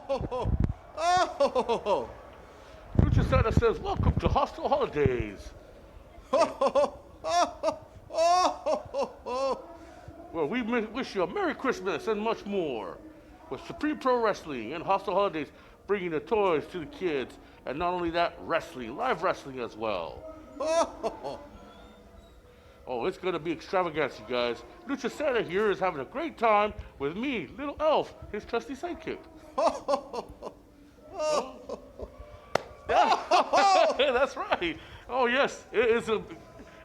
Oh! Lucha Santa says, welcome to Hostile Holidays. Well, we wish you a Merry Christmas and much more. With Supreme Pro Wrestling and Hostile Holidays bringing the toys to the kids, and not only that, wrestling, live wrestling as well. Oh, it's going to be extravaganza, you guys. Lucha Santa here is having a great time with me, Little Elf, his trusty sidekick. Yeah, that's right. Oh, yes, it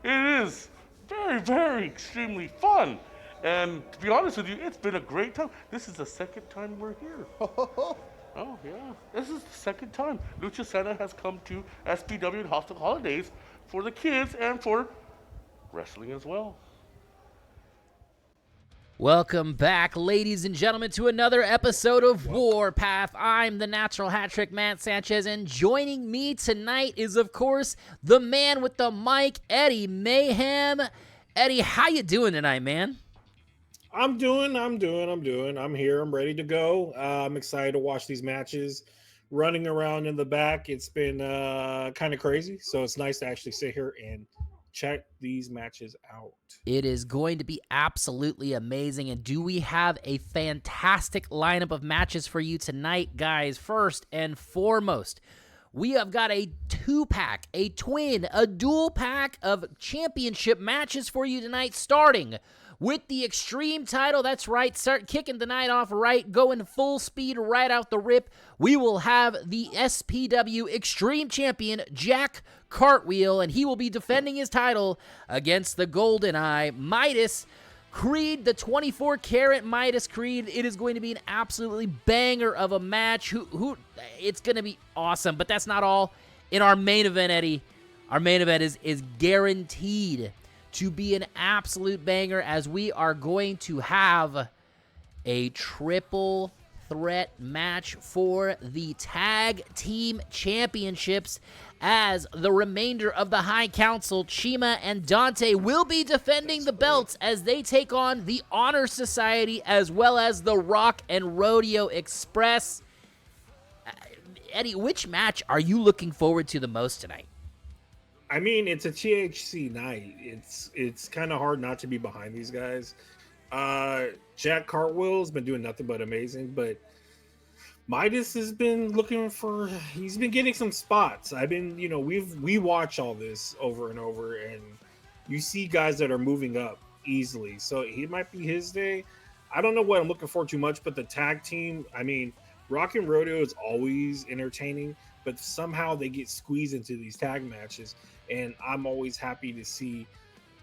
is very, very extremely fun. And to be honest with you, it's been a great time. This is the second time we're here. Oh, yeah. This is the second time Lucha Santa has come to SPW and Hostile Holidays for the kids and for wrestling as well. Welcome back, ladies and gentlemen, to another episode of Warpath. I'm the natural hat trick, Matt Sanchez, and joining me tonight is, of course, the man with the mic, Eddie Mayhem. Eddie, how you doing tonight, man? I'm doing. I'm here. I'm ready to go. I'm excited to watch these matches. Running around in the back, it's been kind of crazy, so it's nice to actually sit here and check these matches out. It is going to be absolutely amazing. And do we have a fantastic lineup of matches for you tonight, guys? First and foremost, we have got a 2-pack, a twin, a dual pack of championship matches for you tonight, starting with the Extreme title. That's right, start kicking the night off right, going full speed right out the rip. We will have the SPW Extreme Champion, Jack Cartwheel, and he will be defending his title against the Golden Eye, Midas Kreed, the 24-karat Midas Kreed. It is going to be an absolutely banger of a match. It's going to be awesome, but that's not all. In our main event, Eddie, our main event is guaranteed to be an absolute banger, as we are going to have a triple threat match for the tag team championships, as the remainder of the High Council, Cheema and Dante, will be defending the belts as they take on the Honor Society as well as the Rock and Rodeo Express. Eddie, which match are you looking forward to the most tonight? I mean, it's a THC night. It's kind of hard not to be behind these guys. Jack Cartwheel's been doing nothing but amazing, but Midas has been he's been getting some spots. We watch all this over and over, and you see guys that are moving up easily. So he might be his day. I don't know what I'm looking for too much, but the tag team, I mean, Rock and Rodeo is always entertaining, but somehow they get squeezed into these tag matches, and I'm always happy to see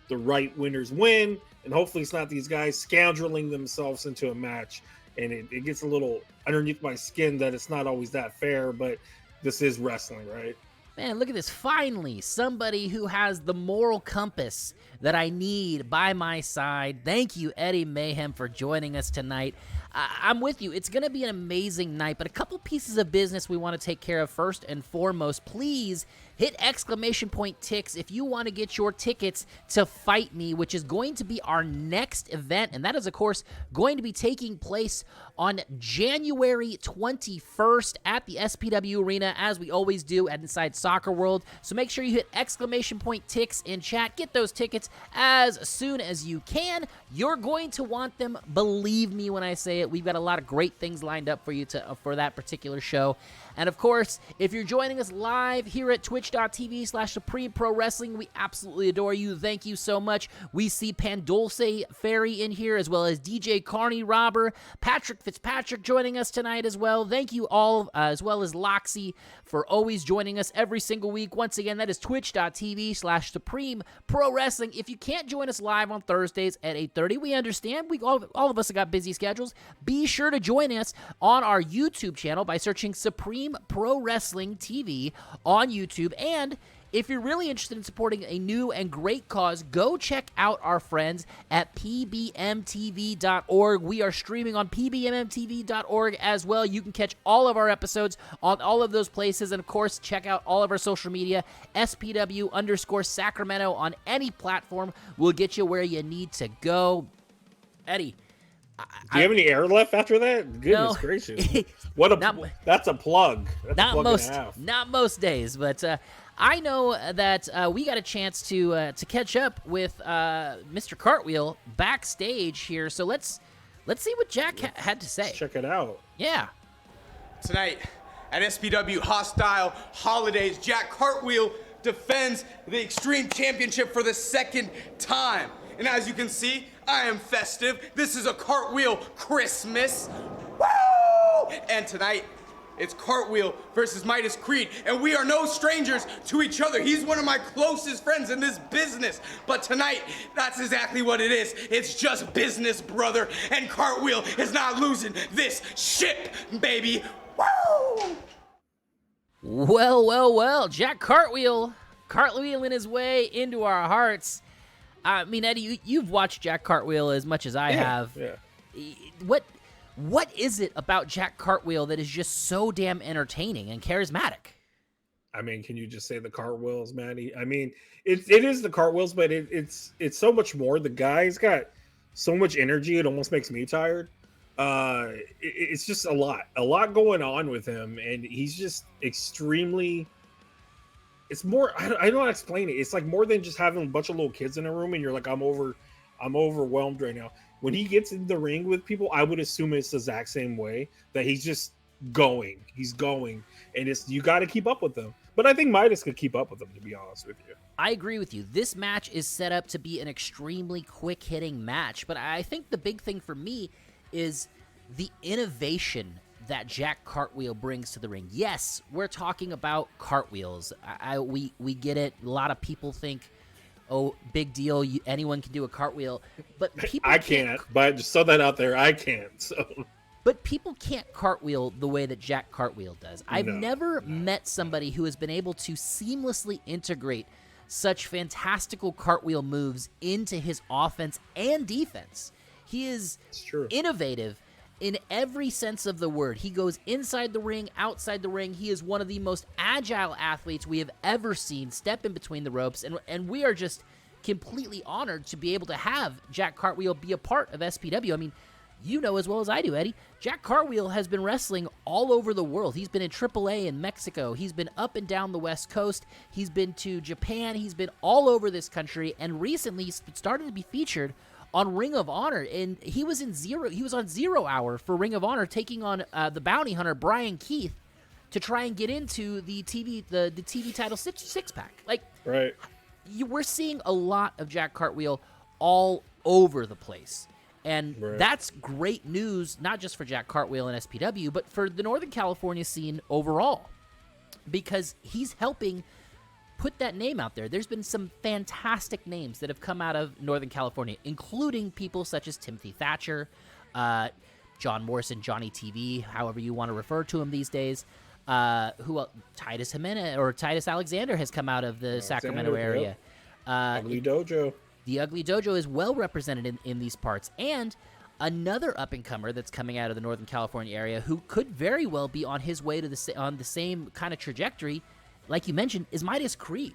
the right winners win, and hopefully it's not these guys scoundreling themselves into a match, and it gets a little underneath my skin that it's not always that fair, but this is wrestling, right? Man, look at this. Finally, somebody who has the moral compass that I need by my side. Thank you, Eddie Mayhem, for joining us tonight. I'm with you. It's going to be an amazing night, but a couple pieces of business we want to take care of first and foremost. Please hit exclamation point ticks if you want to get your tickets to Fight Me, which is going to be our next event, and that is, of course, going to be taking place on January 21st at the SPW Arena, as we always do at Inside Soccer World. So make sure you hit exclamation point ticks in chat. Get those tickets as soon as you can. You're going to want them, believe me when I say it. We've got a lot of great things lined up for you for that particular show. And of course, if you're joining us live here at twitch.tv/Supreme Pro Wrestling, we absolutely adore you. Thank you so much. We see Pandolce Fairy in here, as well as DJ Carney Robber, Patrick Fitzpatrick joining us tonight as well. Thank you all, as well as Loxy, for always joining us every single week. Once again, that is twitch.tv/Supreme Pro Wrestling. If you can't join us live on Thursdays at 8:30, we understand. All of us have got busy schedules. Be sure to join us on our YouTube channel by searching Supreme Pro Wrestling TV on YouTube. And if you're really interested in supporting a new and great cause, go check out our friends at pbmtv.org. We are streaming on pbmtv.org as well. You can catch all of our episodes on all of those places. And, of course, check out all of our social media, SPW_Sacramento on any platform will get you where you need to go. Eddie, Do you have any air left after that? Goodness gracious! What a that's a plug. That's a plug and a half. Not most days, but I know that we got a chance to catch up with Mr. Cartwheel backstage here. So let's see what Jack had to say. Let's check it out. Yeah. Tonight at SPW Hostile Holidays, Jack Cartwheel defends the Extreme Championship for the second time. And as you can see, I am festive. This is a Cartwheel Christmas. Woo! And tonight, it's Cartwheel versus Midas Kreed, and we are no strangers to each other. He's one of my closest friends in this business. But tonight, that's exactly what it is. It's just business, brother. And Cartwheel is not losing this ship, baby. Woo! Well. Jack Cartwheel cartwheeling his way into our hearts. I mean, Eddie, you've watched Jack Cartwheel as much as I have. Yeah. What is it about Jack Cartwheel that is just so damn entertaining and charismatic? I mean, can you just say the cartwheels, Maddie? I mean, it is the cartwheels, but it's so much more. The guy's got so much energy, it almost makes me tired. It's just a lot going on with him, and he's just extremely. It's more. I don't know how to explain it. It's like more than just having a bunch of little kids in a room, and you're like, I'm overwhelmed right now. When he gets in the ring with people, I would assume it's the exact same way, that he's just going. He's going, and you got to keep up with him. But I think Midas could keep up with him, to be honest with you. I agree with you. This match is set up to be an extremely quick-hitting match, but I think the big thing for me is the innovation that Jack Cartwheel brings to the ring. Yes, we're talking about cartwheels. We get it. A lot of people think, oh, big deal, anyone can do a cartwheel. But people I can't, but just throw that out there, I can't. So. But people can't cartwheel the way that Jack Cartwheel does. I've never met somebody who has been able to seamlessly integrate such fantastical cartwheel moves into his offense and defense. He is innovative in every sense of the word. He goes inside the ring, outside the ring. He is one of the most agile athletes we have ever seen step in between the ropes, and we are just completely honored to be able to have Jack Cartwheel be a part of SPW. I mean, you know as well as I do, Eddie, Jack Cartwheel has been wrestling all over the world. He's been in AAA in Mexico. He's been up and down the West Coast. He's been to Japan. He's been all over this country, and recently started to be featured on Ring of Honor, and he was on 0 Hour for Ring of Honor, taking on the bounty hunter Brian Keith to try and get into the TV title six pack. Like, right, we're seeing a lot of Jack Cartwheel all over the place, and that's great news, not just for Jack Cartwheel and SPW, but for the Northern California scene overall, because he's helping put that name out there. There's been some fantastic names that have come out of Northern California, including people such as Timothy Thatcher, John Morrison, Johnny TV, however you want to refer to him these days. Titus Jimenez or Titus Alexander has come out of the Sacramento area. Ugly Dojo. The Ugly Dojo is well represented in these parts. And another up-and-comer that's coming out of the Northern California area who could very well be on his way to on the same kind of trajectory, like you mentioned, is Midas Kreed.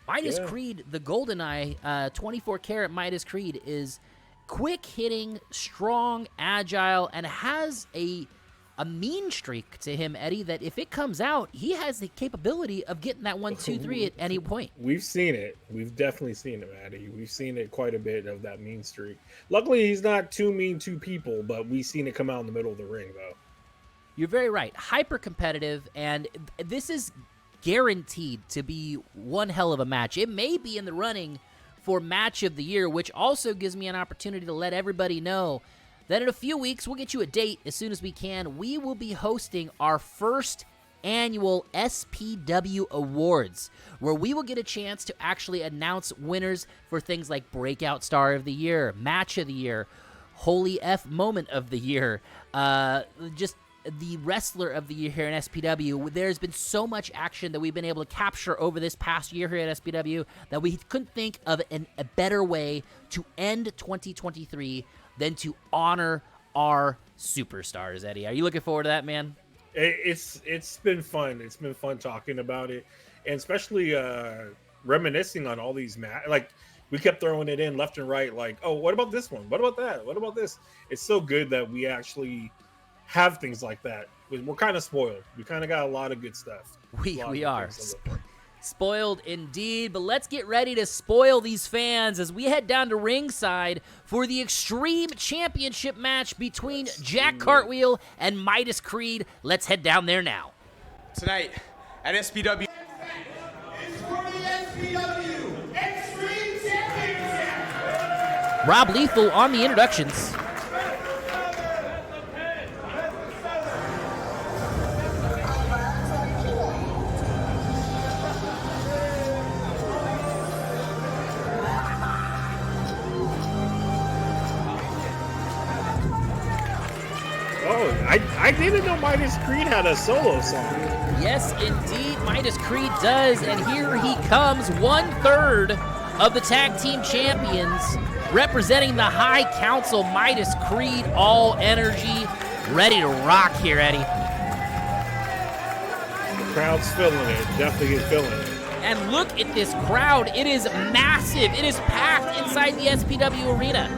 Midas Kreed, the GoldenEye, 24 karat Midas Kreed, is quick-hitting, strong, agile, and has a mean streak to him, Eddie, that if it comes out, he has the capability of getting that 1, 2, 3 at any point. We've seen it. We've definitely seen it, Eddie. We've seen it quite a bit of that mean streak. Luckily, he's not too mean to people, but we've seen it come out in the middle of the ring, though. You're very right. Hyper-competitive, and this is guaranteed to be one hell of a match. It may be in the running for Match of the Year, which also gives me an opportunity to let everybody know that in a few weeks, we'll get you a date as soon as we can. We will be hosting our first annual SPW Awards, where we will get a chance to actually announce winners for things like Breakout Star of the Year, Match of the Year, Holy F Moment of the Year, just the Wrestler of the Year here in SPW. There's been so much action that we've been able to capture over this past year here at SPW that we couldn't think of a better way to end 2023 than to honor our superstars, Eddie. Are you looking forward to that, man? It's been fun. It's been fun talking about it, and especially reminiscing on all these like we kept throwing it in left and right. Like, oh, what about this one? What about that? What about this? It's so good that we actually have things like that. We're kind of spoiled. We kind of got a lot of good stuff. We are. Spoiled indeed, but let's get ready to spoil these fans as we head down to ringside for the Extreme Championship match between Jack Cartwheel and Midas Kreed. Let's head down there now. Tonight at SPW. It's for the SPW Extreme Championship. Rob Lethal on the introductions. I didn't know Midas Kreed had a solo song. Yes, indeed, Midas Kreed does, and here he comes, 1/3 of the tag team champions, representing the High Council, Midas Kreed, all energy, ready to rock here, Eddie. The crowd's feeling it, definitely is feeling it. And look at this crowd, it is massive, it is packed inside the SPW arena.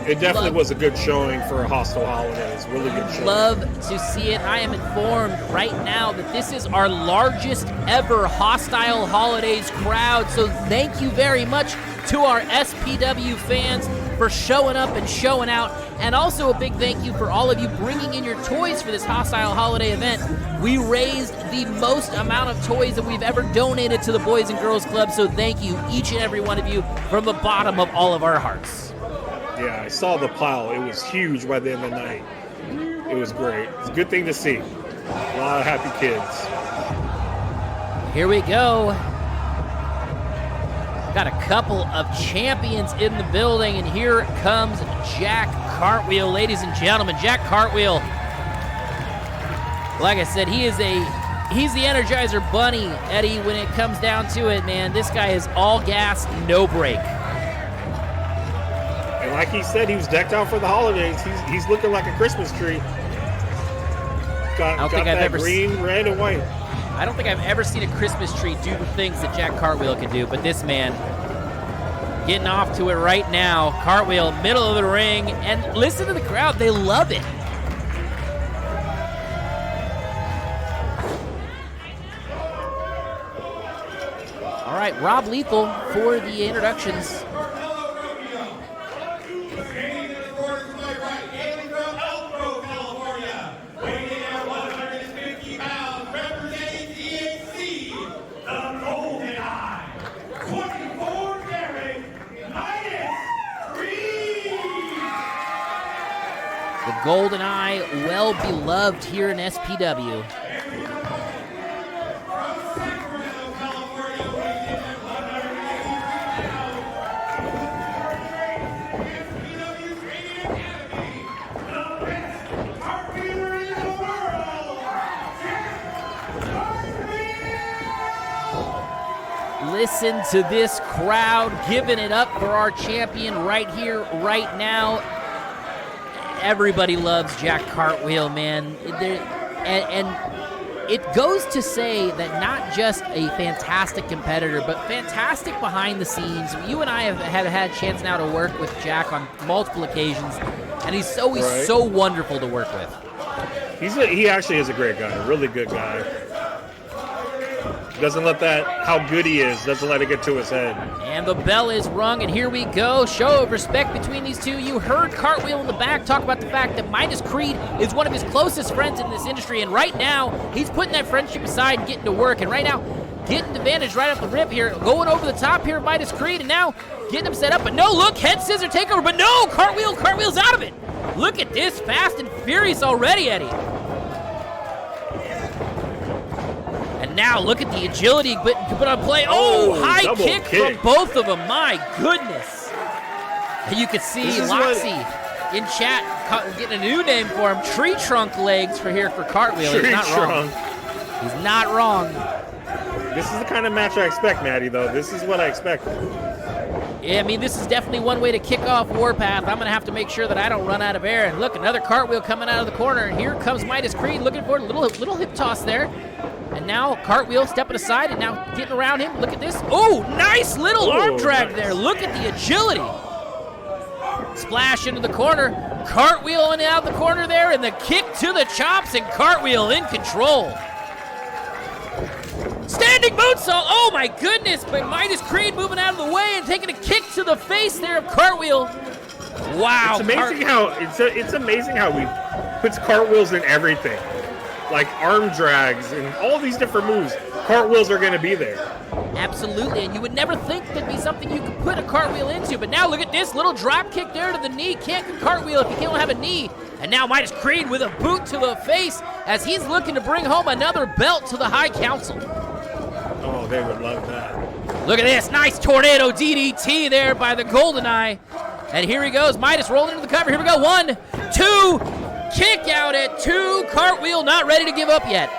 It definitely was a good showing for a Hostile Holidays. Really good showing. Love to see it. I am informed right now that this is our largest ever Hostile Holidays crowd. So thank you very much to our SPW fans for showing up and showing out. And also a big thank you for all of you bringing in your toys for this Hostile Holiday event. We raised the most amount of toys that we've ever donated to the Boys and Girls Club. So thank you, each and every one of you, from the bottom of all of our hearts. Yeah, I saw the pile. It was huge by the end of the night. It was great. It's a good thing to see. A lot of happy kids. Here we go. Got a couple of champions in the building, and here comes Jack Cartwheel, ladies and gentlemen. Jack Cartwheel, like I said, he's the Energizer Bunny, Eddie, when it comes down to it, man. This guy is all gas, no brake. And like he said, he was decked out for the holidays. He's looking like a Christmas tree. Got that green, red, and white. I don't think I've ever seen a Christmas tree do the things that Jack Cartwheel can do, but this man getting off to it right now. Cartwheel, middle of the ring, and listen to the crowd. They love it. All right, Rob Lethal for the introductions. Golden Eye, well beloved here in SPW. Listen to this crowd giving it up for our champion right here, right now. Everybody loves Jack Cartwheel, man. And it goes to say that not just a fantastic competitor, but fantastic behind the scenes. You and I have had a chance now to work with Jack on multiple occasions, and he's so wonderful to work with. He actually is a great guy, a really good guy. Doesn't let how good he is, doesn't let it get to his head. And the bell is rung, and here we go. Show of respect between these two. You heard Cartwheel in the back talk about the fact that Midas Kreed is one of his closest friends in this industry, and right now, he's putting that friendship aside and getting to work, and right now, getting advantage right off the rip here, going over the top here, Midas Kreed, and now getting him set up, but no, look, head scissor takeover, but no, Cartwheel's out of it. Look at this, fast and furious already, Eddie. Now look at the agility put on play. Oh, high kick from both of them. My goodness. And you can see Loxy in chat getting a new name for him. Tree trunk legs for Cartwheel. He's not wrong. He's not wrong. This is the kind of match I expect, Maddie, though. This is what I expect. Yeah, I mean, this is definitely one way to kick off Warpath. I'm going to have to make sure that I don't run out of air. And look, another Cartwheel coming out of the corner. And here comes Midas Kreed looking for a little hip toss there. And now Cartwheel stepping aside and now getting around him. Look at this. Oh, nice little arm drag there. Look at the agility. Splash into the corner. Cartwheel in and out the corner there, and the kick to the chops, and Cartwheel in control. Standing moonsault. Oh my goodness, but Midas Kreed moving out of the way and taking a kick to the face there of Cartwheel. Wow. It's amazing how he puts cartwheels in everything. Like arm drags and all these different moves. Cartwheels are going to be there. Absolutely, and you would never think that'd be something you could put a cartwheel into, but now look at this little drop kick there to the knee. Can't cartwheel if you can't have a knee. And now Midas Kreed with a boot to the face as he's looking to bring home another belt to the High Council. Oh, they would love that. Look at this, nice tornado DDT there by the Golden Eye. And here he goes, Midas rolling into the cover. Here we go, 1, 2, kick out at 2, cartwheel not ready to give up yet.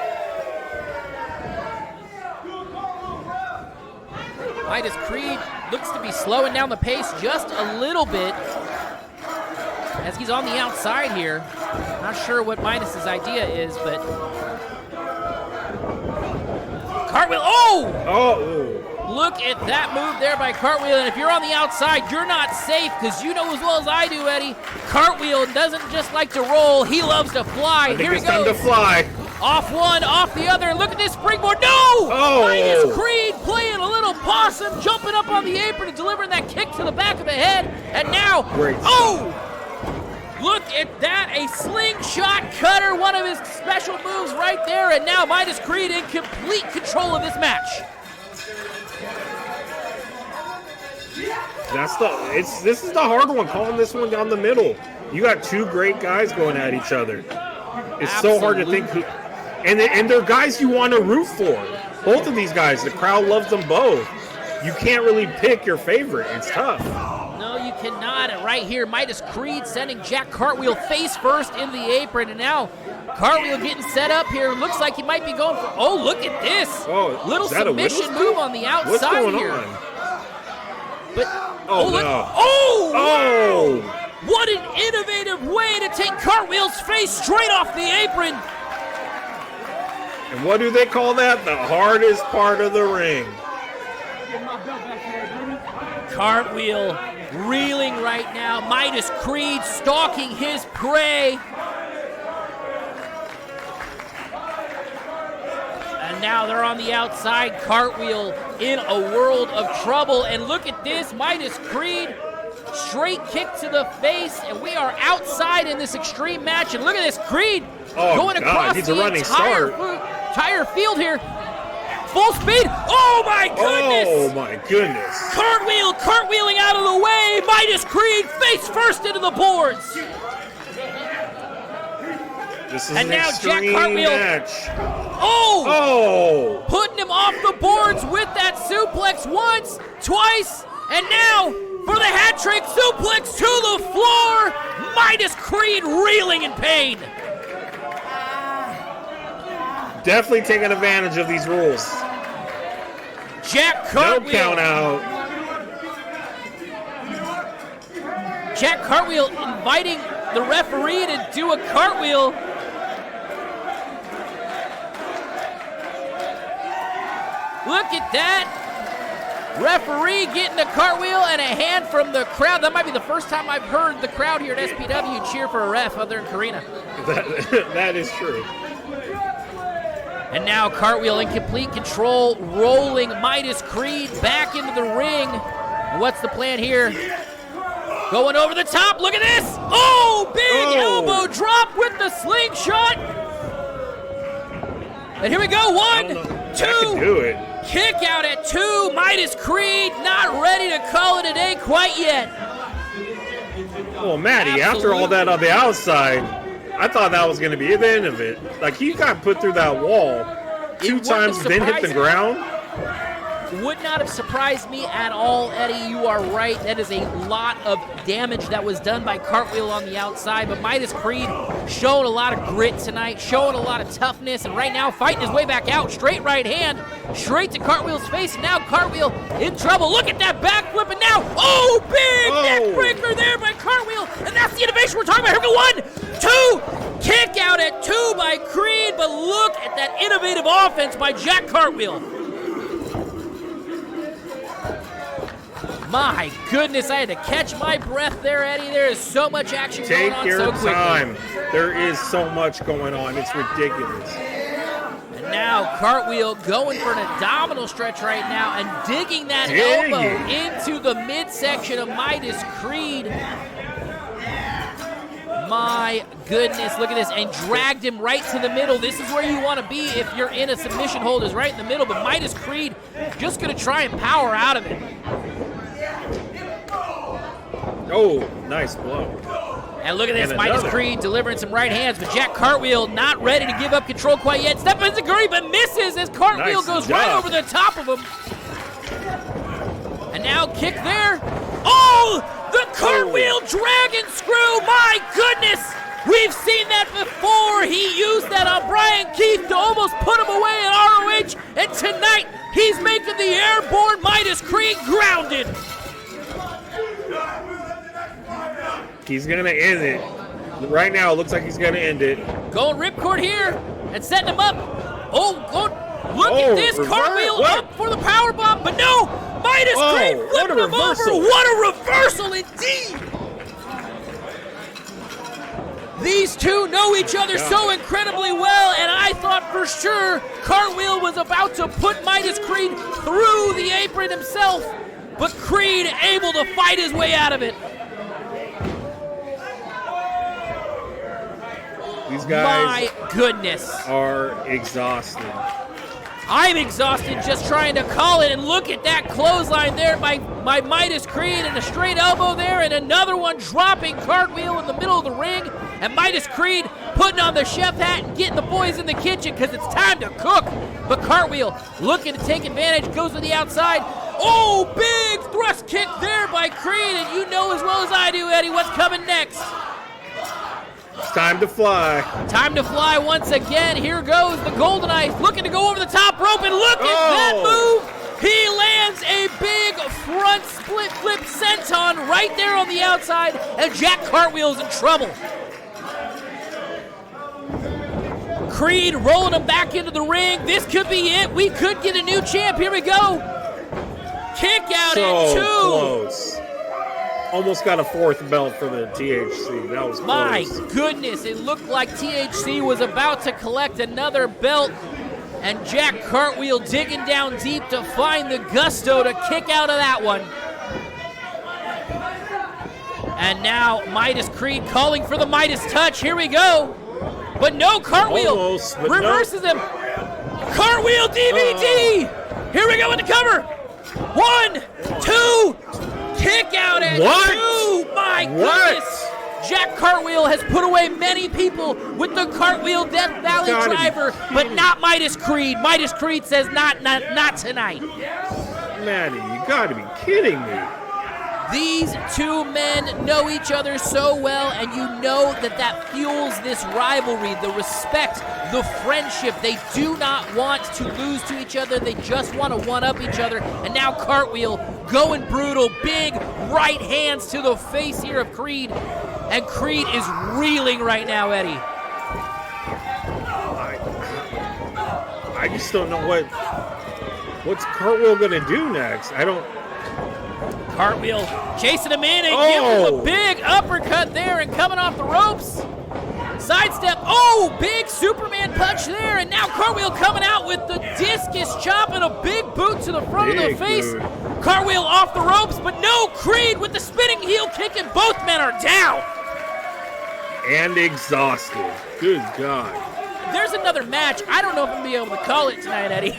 Midas Kreed looks to be slowing down the pace just a little bit as he's on the outside here. Not sure what Midas's idea is, but Cartwheel, oh! Look at that move there by Cartwheel, and if you're on the outside, you're not safe, because you know as well as I do, Eddie, Cartwheel doesn't just like to roll, he loves to fly. I think Here it's he goes. time to fly. Off one, off the other, and look at this springboard. No! Oh! Midas Kreed playing a little possum, jumping up on the apron and delivering that kick to the back of the head, and now, Great. Oh! Look at that, a slingshot cutter, one of his special moves right there, and now Midas Kreed in complete control of this match. This is the hard one, calling this one down the middle. You got two great guys going at each other. It's so hard to think who, and they're guys you want to root for. Both of these guys, the crowd loves them both. You can't really pick your favorite. It's tough. No, you cannot. And right here, Midas Kreed sending Jack Cartwheel face first in the apron, and now Cartwheel getting set up here. Looks like he might be going for, oh, look at this. Oh, little is that a submission whistle? move on the outside What's going here. on? But, Oh, look. no. Oh! Oh! What an innovative way to take Cartwheel's face straight off the apron. And what do they call that? The hardest part of the ring. Cartwheel reeling right now. Midas Kreed stalking his prey. And now they're on the outside. Cartwheel in a world of trouble. And look at this, Midas Kreed, straight kick to the face, and we are outside in this extreme match. And look at this, Kreed going across he's the a running entire field here. Full speed. Oh my goodness! Oh my goodness! Cartwheel cartwheeling out of the way. Midas Kreed face first into the boards. This is And an now Jack extreme Cartwheel. match. Oh! Putting him off the boards with that suplex once, twice, and now for the hat trick suplex to the floor. Midas Kreed reeling in pain. Definitely taking advantage of these rules. Jack No Cartwheel. count out. Jack Cartwheel inviting the referee to do a cartwheel. Look at that. Referee getting a cartwheel and a hand from the crowd. That might be the first time I've heard the crowd here at SPW cheer for a ref other than Karina. That is true. And now Cartwheel in complete control, rolling Midas Kreed back into the ring. And what's the plan here? Going over the top, look at this! Oh, big elbow drop with the slingshot! And here we go, 1, 2, Do it. kick out at 2, Midas Kreed not ready to call it a day quite yet. Well, Matty, after all that on the outside, I thought that was going to be the end of it. Like, he got put through that wall two times, then hit the ground. Would not have surprised me at all, Eddie. You are right. That is a lot of damage that was done by Cartwheel on the outside. But Midas Kreed showed a lot of grit tonight, showing a lot of toughness, and right now fighting his way back out. Straight right hand, straight to Cartwheel's face. Now Cartwheel in trouble. Look at that backflip, and now, big neck breaker there by Cartwheel. And that's the innovation we're talking about. Here we go, 1, 2, Kick out at 2 by Kreed, but look at that innovative offense by Jack Cartwheel. My goodness, I had to catch my breath there, Eddie. There is so much action going on so quickly. Take your time. There is so much going on. It's ridiculous. And now Cartwheel going for an abdominal stretch right now and digging that elbow into the midsection of Midas Kreed. My goodness, look at this, and dragged him right to the middle. This is where you want to be if you're in a submission hold, is right in the middle, but Midas Kreed just going to try and power out of it. Oh, nice blow. And look at this, Midas Kreed delivering some right hands, but Jack Cartwheel not ready to give up control quite yet. Step into Kreed, but misses as Cartwheel goes right over the top of him. And now kick there. Oh, the Cartwheel dragon screw, my goodness. We've seen that before. He used that on Brian Keith to almost put him away in ROH, and tonight he's making the airborne Midas Kreed grounded. He's going to end it. Right now, it looks like he's going to end it. Going ripcord here and setting him up. Oh, look at this. Cartwheel up for the power bomb, but no. Midas Kreed flipping him over. What a reversal indeed. These two know each other so incredibly well, and I thought for sure Cartwheel was about to put Midas Kreed through the apron himself, but Kreed able to fight his way out of it. These guys my goodness are exhausted. I'm exhausted just trying to call it, and look at that clothesline there by Midas Kreed, and a straight elbow there, and another one dropping Cartwheel in the middle of the ring, and Midas Kreed putting on the chef hat and getting the boys in the kitchen because it's time to cook. But Cartwheel looking to take advantage, goes to the outside. Oh, big thrust kick there by Kreed, and you know as well as I do, Eddie, what's coming next. It's time to fly. Time to fly once again. Here goes the Golden Knife looking to go over the top rope, and look at that move. He lands a big front split flip senton right there on the outside, and Jack Cartwheel's in trouble. Kreed rolling him back into the ring. This could be it. We could get a new champ. Here we go. Kick out at 2. Close. Almost got a 4th belt for the THC. That was close. My goodness, it looked like THC was about to collect another belt, and Jack Cartwheel digging down deep to find the gusto to kick out of that one. And now Midas Kreed calling for the Midas touch. Here we go. But no, Cartwheel reverses him. Cartwheel DVD. Here we go with the cover. 1, 2. Kick out at 2. My goodness. Jack Cartwheel has put away many people with the Cartwheel Death Valley driver, but not Midas Kreed. Midas Kreed says not tonight. Manny, you gotta be kidding me. These two men know each other so well, and you know that fuels this rivalry, the respect, the friendship. They do not want to lose to each other. They just want to one-up each other. And now Cartwheel going brutal, big right hands to the face here of Kreed. And Kreed is reeling right now, Eddie. I just don't know what's Cartwheel gonna do next. Cartwheel chasing him in and giving him a big uppercut there and coming off the ropes. Sidestep. Oh, big Superman punch there. And now Cartwheel coming out with the discus chop and a big boot to the front of the face. Dude. Cartwheel off the ropes, but no, Kreed with the spinning heel kick, and both men are down. And exhausted. Good God. There's another match. I don't know if I'm going to be able to call it tonight, Eddie.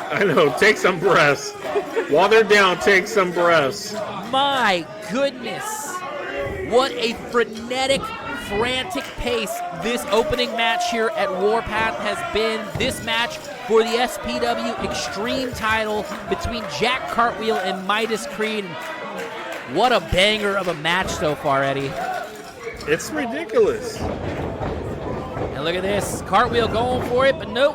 I know. Take some breaths. While they're down, take some breaths. My goodness. What a frenetic, frantic pace this opening match here at Warpath has been. This match for the SPW Extreme title between Jack Cartwheel and Midas Kreed. What a banger of a match so far, Eddie. It's ridiculous. And look at this. Cartwheel going for it, but nope.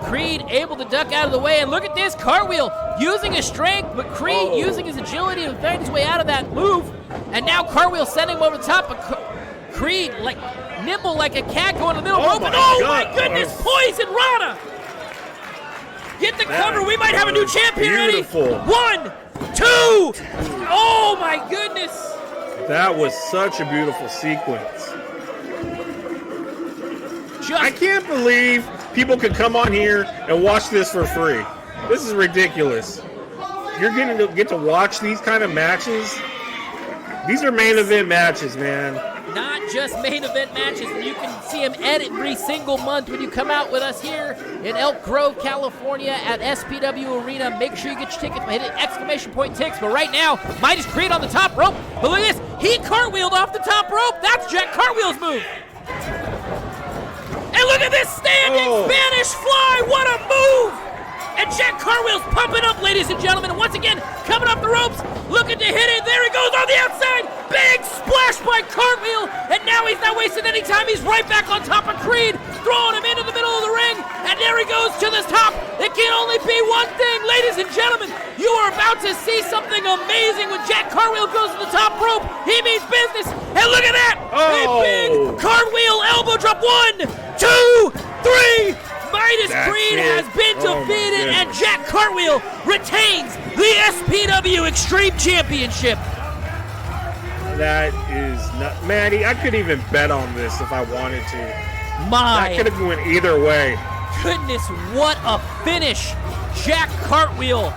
Kreed able to duck out of the way, and look at this. Cartwheel using his strength, but Kreed using his agility to find his way out of that move. And now Cartwheel sending him over the top, but Kreed, like nimble like a cat going to the middle rope. my And oh God. my goodness, poison Rana. Get the cover. We might have a new champ here, Eddie. Beautiful. 1, 2. Oh my goodness. That was such a beautiful sequence. I can't believe people could come on here and watch this for free. This is ridiculous. You're going to get to watch these kind of matches. These are main event matches, man. Not just main event matches. You can see them every single month when you come out with us here in Elk Grove, California at SPW Arena. Make sure you get your tickets by hitting exclamation point tickets. But right now, Midas Kreed on the top rope. But look at this. He cartwheeled off the top rope. That's Jack Cartwheel's move. And look at this standing Spanish fly. What a move. And Jack Cartwheel's pumping up, ladies and gentlemen. And once again, coming off the ropes, looking to hit it. There he goes on the outside. Big splash by Cartwheel. And now he's not wasting any time. He's right back on top of Kreed, throwing him into the middle of the ring. And there he goes to the top. It can only be one thing, ladies and gentlemen. You are about to see something amazing when Jack Cartwheel goes to the top rope. He means business. And look at that. A big cartwheel elbow drop. 1, 2, 3. Midas Kreed has been defeated, and Jack Cartwheel retains the SPW Extreme Championship. That is not, Maddie. I could even bet on this if I wanted to. My That could have went either way. goodness, what a finish! Jack Cartwheel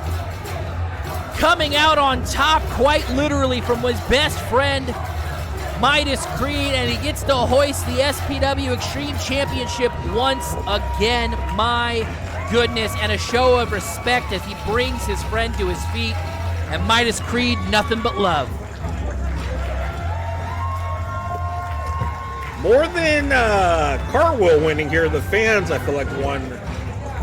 coming out on top, quite literally, from his best friend Midas Kreed, and he gets to hoist the SPW Extreme Championship once again. My goodness, and a show of respect as he brings his friend to his feet. And Midas Kreed, nothing but love. More than Cartwheel winning here, the fans, I feel like, won.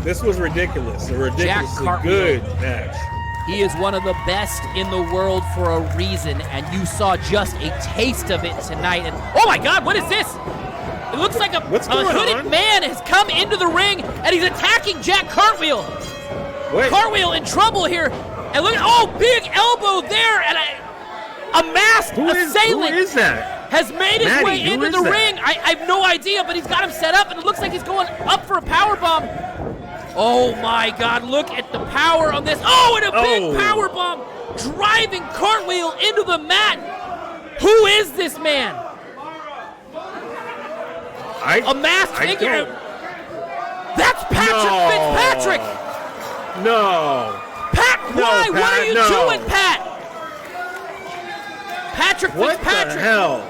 This was ridiculous. A ridiculously good match. He is one of the best in the world for a reason, and you saw just a taste of it tonight. And oh my God, what is this? It looks like a hooded man has come into the ring, and he's attacking Jack Cartwheel. Wait. Cartwheel in trouble here. And look at, big elbow there, and a masked assailant. Who is that? Has made his way into the ring. I have no idea, but he's got him set up, and it looks like he's going up for a powerbomb. Oh my God, look at the power on this. Oh, and a big powerbomb driving Cartwheel into the mat. Who is this man? A masked figure. That's Patrick Fitzpatrick. No. Pat, why? What are you doing, Pat? Patrick Fitzpatrick. What the hell?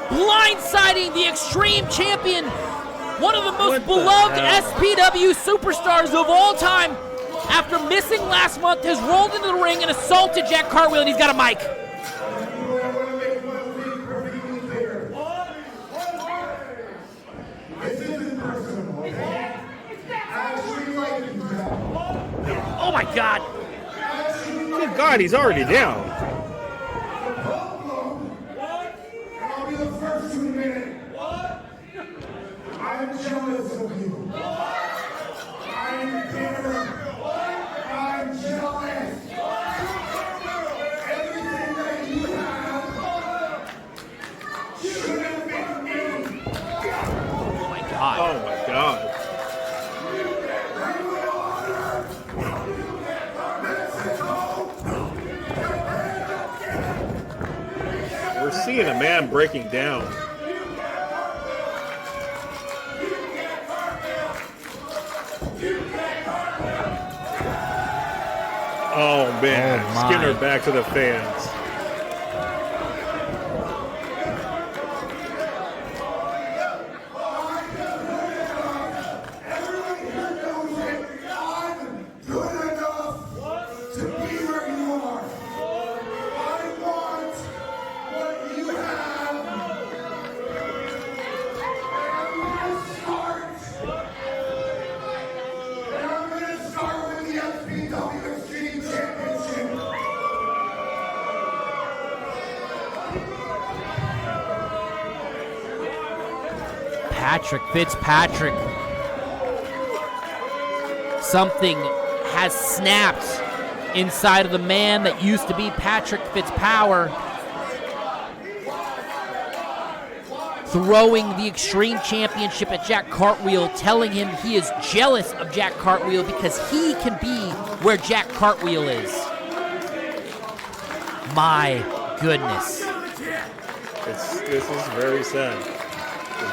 Blindsiding the Extreme Champion. One of the most beloved SPW superstars of all time, after missing last month, has rolled into the ring and assaulted Jack Cartwheel, and he's got a mic. Oh my God. Good God, he's already down. I'll be the first to admit it. I'm jealous of you. I'm bitter. I'm jealous. Everything that you have should have been me. Oh my God. Oh my God. We're seeing a man breaking down. Oh man, Skinner back to the fans. Patrick Fitzpatrick. Something has snapped inside of the man that used to be Patrick Fitzpower. throwing the Extreme Championship at Jack Cartwheel, telling him he is jealous of Jack Cartwheel because he can be where Jack Cartwheel is. My goodness. This is very sad.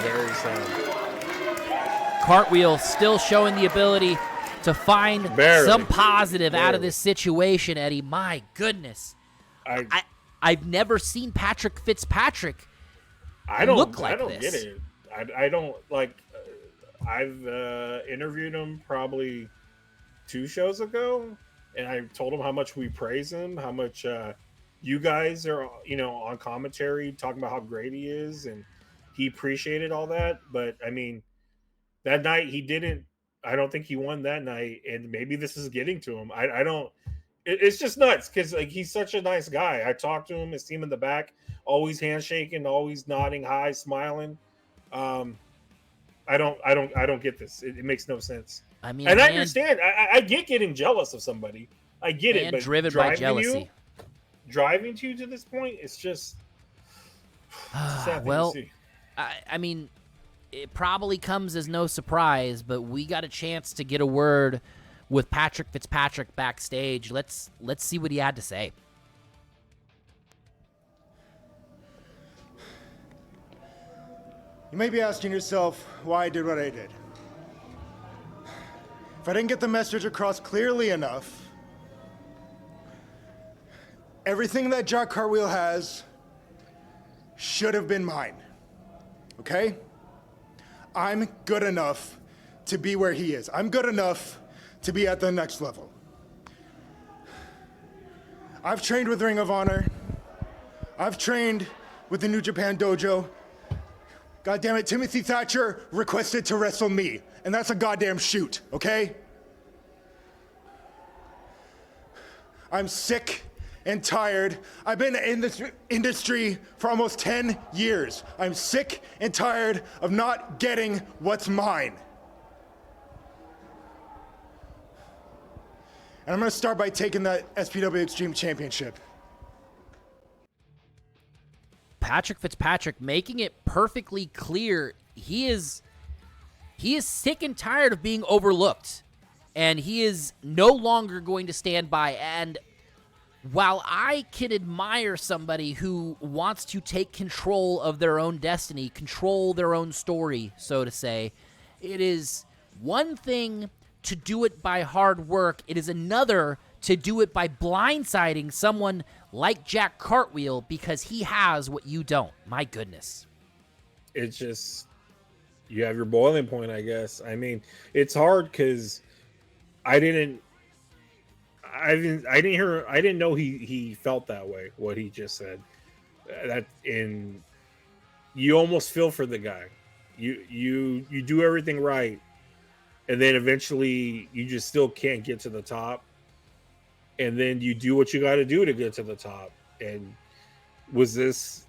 Very sad. Cartwheel still showing the ability to find some positive out of this situation, Eddie. My goodness. I've never seen Patrick Fitzpatrick look like this. I don't get it. I don't like. I've interviewed him probably 2 shows ago, and I told him how much we praise him, how much you guys are, on commentary talking about how great he is, and he appreciated all that. But I mean, that night he didn't. I don't think he won that night, and maybe this is getting to him. I don't. It's just nuts because like he's such a nice guy. I talked to him, his team in the back, always handshaking, always nodding, hi, smiling. I don't get this. It makes no sense. I mean, and I understand. I get getting jealous of somebody. I get it, but driven by jealousy. Driving to you to this point, it's just sad well. to see. I mean, it probably comes as no surprise, but we got a chance to get a word with Patrick Fitzpatrick backstage. Let's see what he had to say. You may be asking yourself why I did what I did. If I didn't get the message across clearly enough, everything that Jack Cartwheel has should have been mine. Okay? I'm good enough to be where he is. I'm good enough to be at the next level. I've trained with Ring of Honor. I've trained with the New Japan Dojo. God damn it, Timothy Thatcher requested to wrestle me, and that's a goddamn shoot, okay? I'm sick and tired. I've been in this industry for almost 10 years. I'm sick and tired of not getting what's mine. And I'm gonna start by taking that SPW Extreme Championship. Patrick Fitzpatrick making it perfectly clear he is sick and tired of being overlooked, and he is no longer going to stand by. And while I can admire somebody who wants to take control of their own destiny, control their own story, so to say, it is one thing to do it by hard work. It is another to do it by blindsiding someone like Jack Cartwheel because he has what you don't. My goodness. It's just, you have your boiling point, I guess. I mean, it's hard because I didn't know he felt that way, what he just said. And you almost feel for the guy. You do everything right, and then eventually you just still can't get to the top. And then you do what you got to do to get to the top. And was this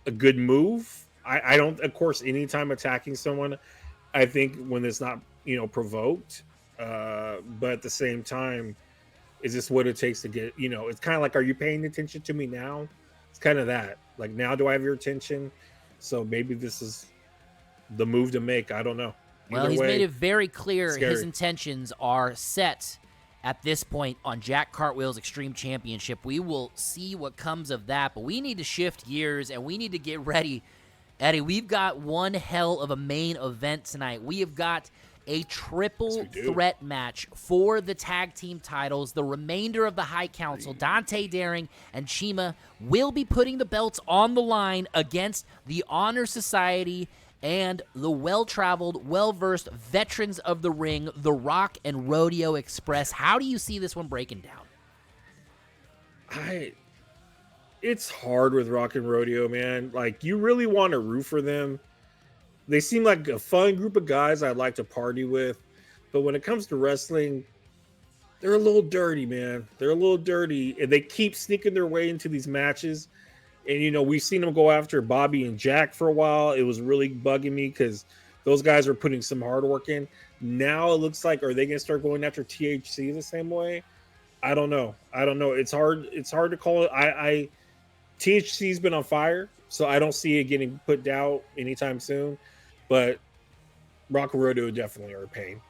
a good move? I don't, of course, anytime attacking someone, I think when it's not, provoked. But at the same time, is this what it takes to get, it's kind of like, are you paying attention to me now? It's kind of that. Like, now do I have your attention? So maybe this is the move to make. I don't know. Well, he's made it very clear his intentions are set at this point on Jack Cartwheel's Extreme Championship. We will see what comes of that, but we need to shift gears and we need to get ready. Eddie, we've got one hell of a main event tonight. We have got a triple threat match for the tag team titles. The remainder of the High Council, Dante Daring and Cheema, will be putting the belts on the line against the Honor Society and the well-traveled, well-versed veterans of the ring, The Rock and Rodeo Express. How do you see this one breaking down? It's hard with Rock and Rodeo, man. Like, you really want to root for them. They seem like a fun group of guys I'd like to party with. But when it comes to wrestling, they're a little dirty, man. They're a little dirty. And they keep sneaking their way into these matches. And, we've seen them go after Bobby and Jack for a while. It was really bugging me because those guys are putting some hard work in. Now it looks like, are they going to start going after THC the same way? I don't know. It's hard to call it. THC's been on fire. so I don't see it getting put down anytime soon. But Rock and Rodeo definitely are a pain,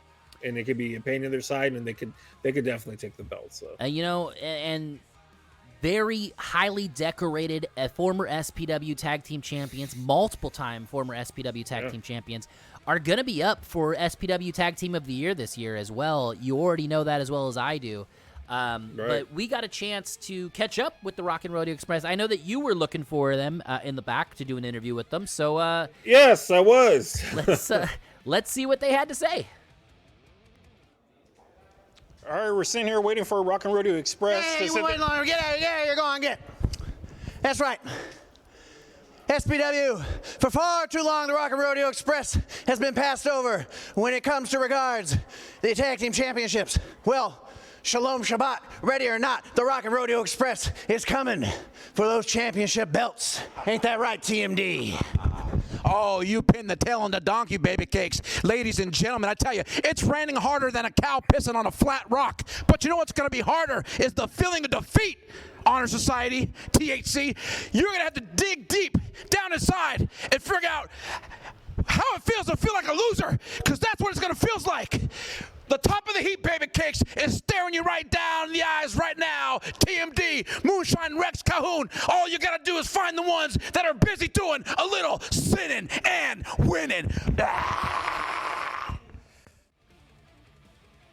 and it could be a pain in their side, and they could definitely take the belt. So and very highly decorated former SPW tag team champions, multiple time former SPW tag team champions, are going to be up for SPW Tag Team of the Year this year as well. You already know that as well as I do. But we got a chance to catch up with the Rock and Rodeo Express. I know that you were looking for them in the back to do an interview with them. So yes, I was. let's see what they had to say. All right, we're sitting here waiting for Rock and Rodeo Express. Hey, you waiting on get out. Yeah, you're going, get. That's right. SPW, for far too long, the Rock and Rodeo Express has been passed over when it comes to regards the tag team championships. Well, Shalom Shabbat, ready or not, the Rock and Rodeo Express is coming for those championship belts. Ain't that right, TMD? Oh, you pinned the tail on the donkey, baby cakes. Ladies and gentlemen, I tell you, it's raining harder than a cow pissing on a flat rock. But you know what's going to be harder is the feeling of defeat, Honor Society, THC. You're going to have to dig deep down inside and figure out how it feels to feel like a loser, because that's what it's going to feel like. The top of the heap, baby cakes, is staring you right down in the eyes right now. TMD, Moonshine Rex Cahoon. All you gotta do is find the ones that are busy doing a little sinning and winning.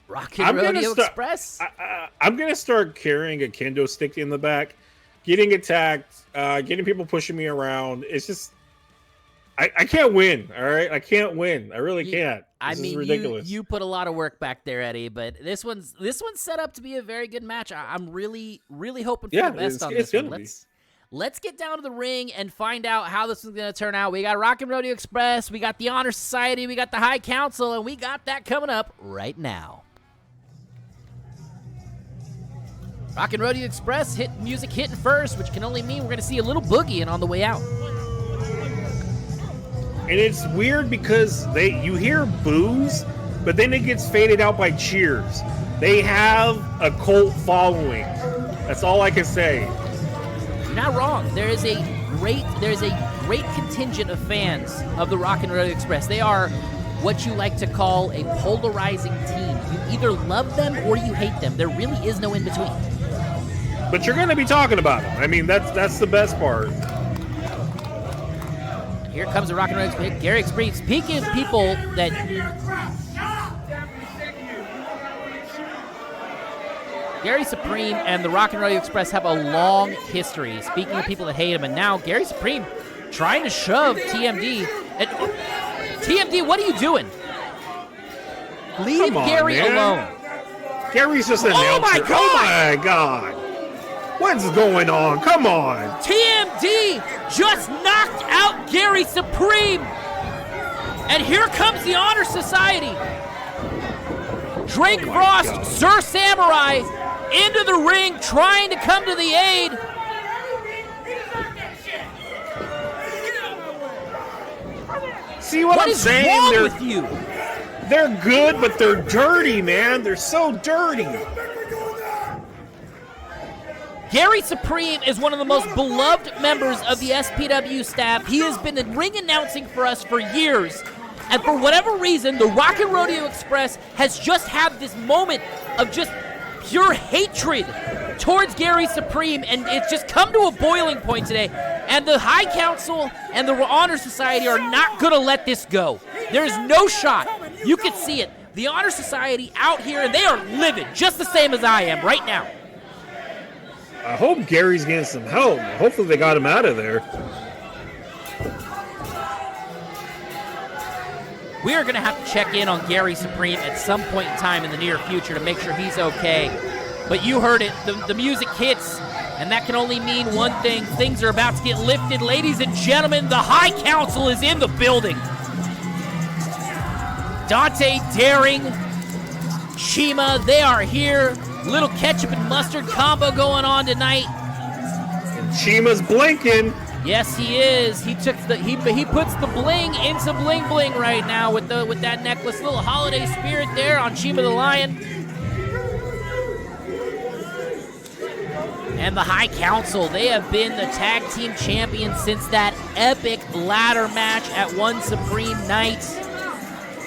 Rock and Rodeo Express. I'm gonna start carrying a kendo stick in the back, getting attacked, getting people pushing me around. It's just, I can't win. All right, I can't win. I really can't. This is ridiculous. You put a lot of work back there, Eddie, but this one's set up to be a very good match. I'm really hoping for the best on this one. Let's get down to the ring and find out how this is going to turn out. We got Rock and Rodeo Express, we got the Honor Society, we got the High Council, and we got that coming up right now. Rock and Rodeo Express music hitting first, which can only mean we're going to see a little boogieing on the way out. And it's weird because you hear boos, but then it gets faded out by cheers. They have a cult following. That's all I can say. You're not wrong. There's a great contingent of fans of the Rock and Rodeo Express. They are what you like to call a polarizing team. You either love them or you hate them. There really is no in between. But you're going to be talking about them. I mean, that's the best part. Here comes the Rock and Rodeo Express. Gary Express. Speaking of people that Gary Supreme and the Rock and Rodeo Express have a long history. Speaking of people that hate him, and now Gary Supreme trying to shove TMD. And TMD, what are you doing? Leave Gary alone. Gary's just an announcer. Oh my God! Oh my God! What's going on? Come on! TMD just knocked out Gary Supreme. And here comes the Honor Society. Drake Frost, Sir Samurai, into the ring, trying to come to the aid. See what I'm saying? What is wrong with you? They're good, but they're dirty, man. They're so dirty. Gary Supreme is one of the most beloved members of the SPW staff. He has been ring announcing for us for years. And for whatever reason, the Rock and Rodeo Express has just had this moment of just pure hatred towards Gary Supreme, and it's just come to a boiling point today. And the High Council and the Honor Society are not going to let this go. There's no shot. You can see it. The Honor Society out here, and they are livid, just the same as I am right now. I hope Gary's getting some help. Hopefully they got him out of there. We are going to have to check in on Gary Supreme at some point in time in the near future to make sure he's okay. But you heard it. The music hits, and that can only mean one thing. Things are about to get lifted. Ladies and gentlemen, the High Council is in the building. Dante Daring, Cheema, they are here. Little ketchup and mustard combo going on tonight. And Cheema's blinking. Yes, he is. He puts the bling into bling bling right now with that necklace. Little holiday spirit there on Cheema the Lion. And the High Council, they have been the tag team champions since that epic ladder match at One Supreme Night.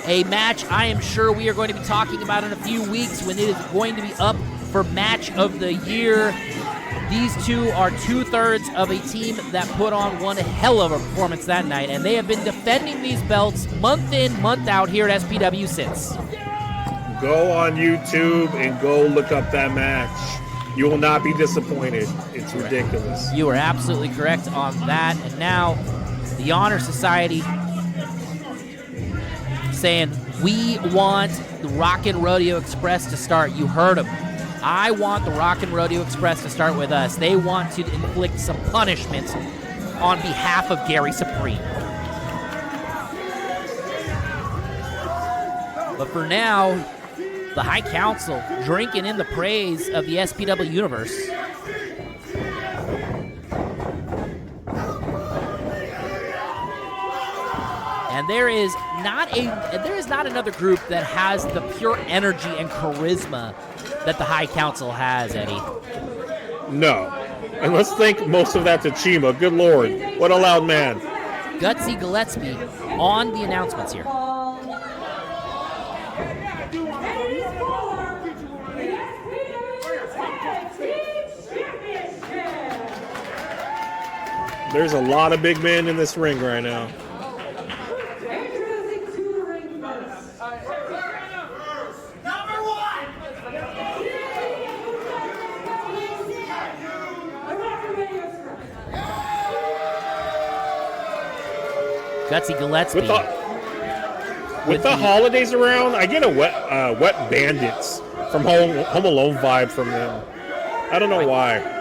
A match I am sure we are going to be talking about in a few weeks when it is going to be up for Match of the Year. These two are 2/3 of a team that put on one hell of a performance that night, and they have been defending these belts month in, month out here at SPW since. Go on YouTube and go look up that match. You will not be disappointed. It's ridiculous. You are absolutely correct on that. And now, the Honor Society saying, we want the Rockin' Rodeo Express to start. You heard them. I want the Rockin' Rodeo Express to start with us. They want to inflict some punishment on behalf of Gary Supreme. But for now, the High Council drinking in the praise of the SPW universe. And there is not another group that has the pure energy and charisma that the High Council has, Eddie. No. And let's thank most of that to Cheema. Good Lord. What a loud man. Gutsy Gillespie on the announcements here. There's a lot of big men in this ring right now. Gutsy Gillespie. With the holidays around, I get a Wet Bandits from Home Alone vibe from them. I don't know why.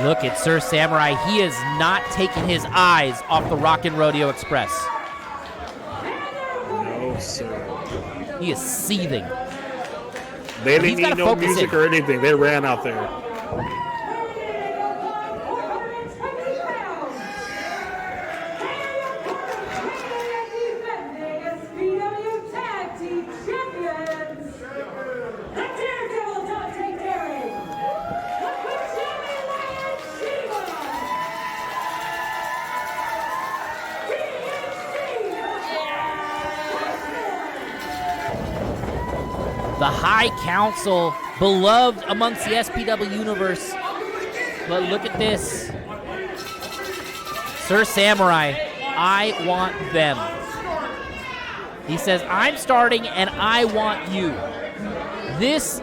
Look at Sir Samurai. He is not taking his eyes off the Rockin' Rodeo Express. No, sir. He is seething. They didn't need no music or anything. They ran out there. The High Council, beloved amongst the SPW universe. But look at this. Sir Samurai, I want them. He says, I'm starting and I want you. This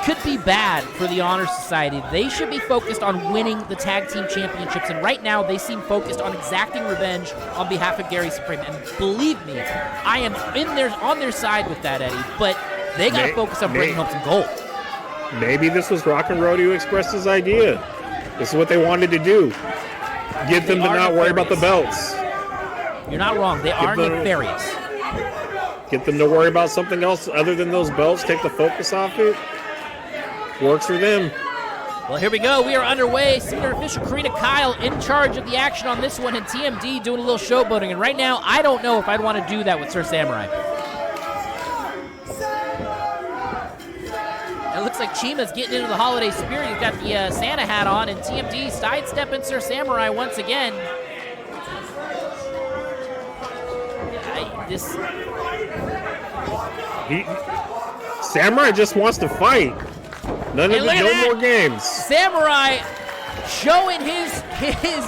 could be bad for the Honor Society. They should be focused on winning the tag team championships, and right now they seem focused on exacting revenge on behalf of Gary Supreme. And believe me, I am on their side with that, Eddie, but they got to focus on bringing home some gold. Maybe this was Rockin' Rodeo Express's idea. This is what they wanted to do. Get them to not worry about the belts. You're not wrong. They are nefarious. Get them to worry about something else other than those belts. Take the focus off it. Works for them. Well, here we go. We are underway. Senior official Karina Kyle in charge of the action on this one, and TMD doing a little showboating. And right now, I don't know if I'd want to do that with Sir Samurai. It looks like Cheema's getting into the holiday spirit. He's got the Santa hat on, and TMD sidestepping Sir Samurai once again. Samurai just wants to fight. No more games. Samurai showing his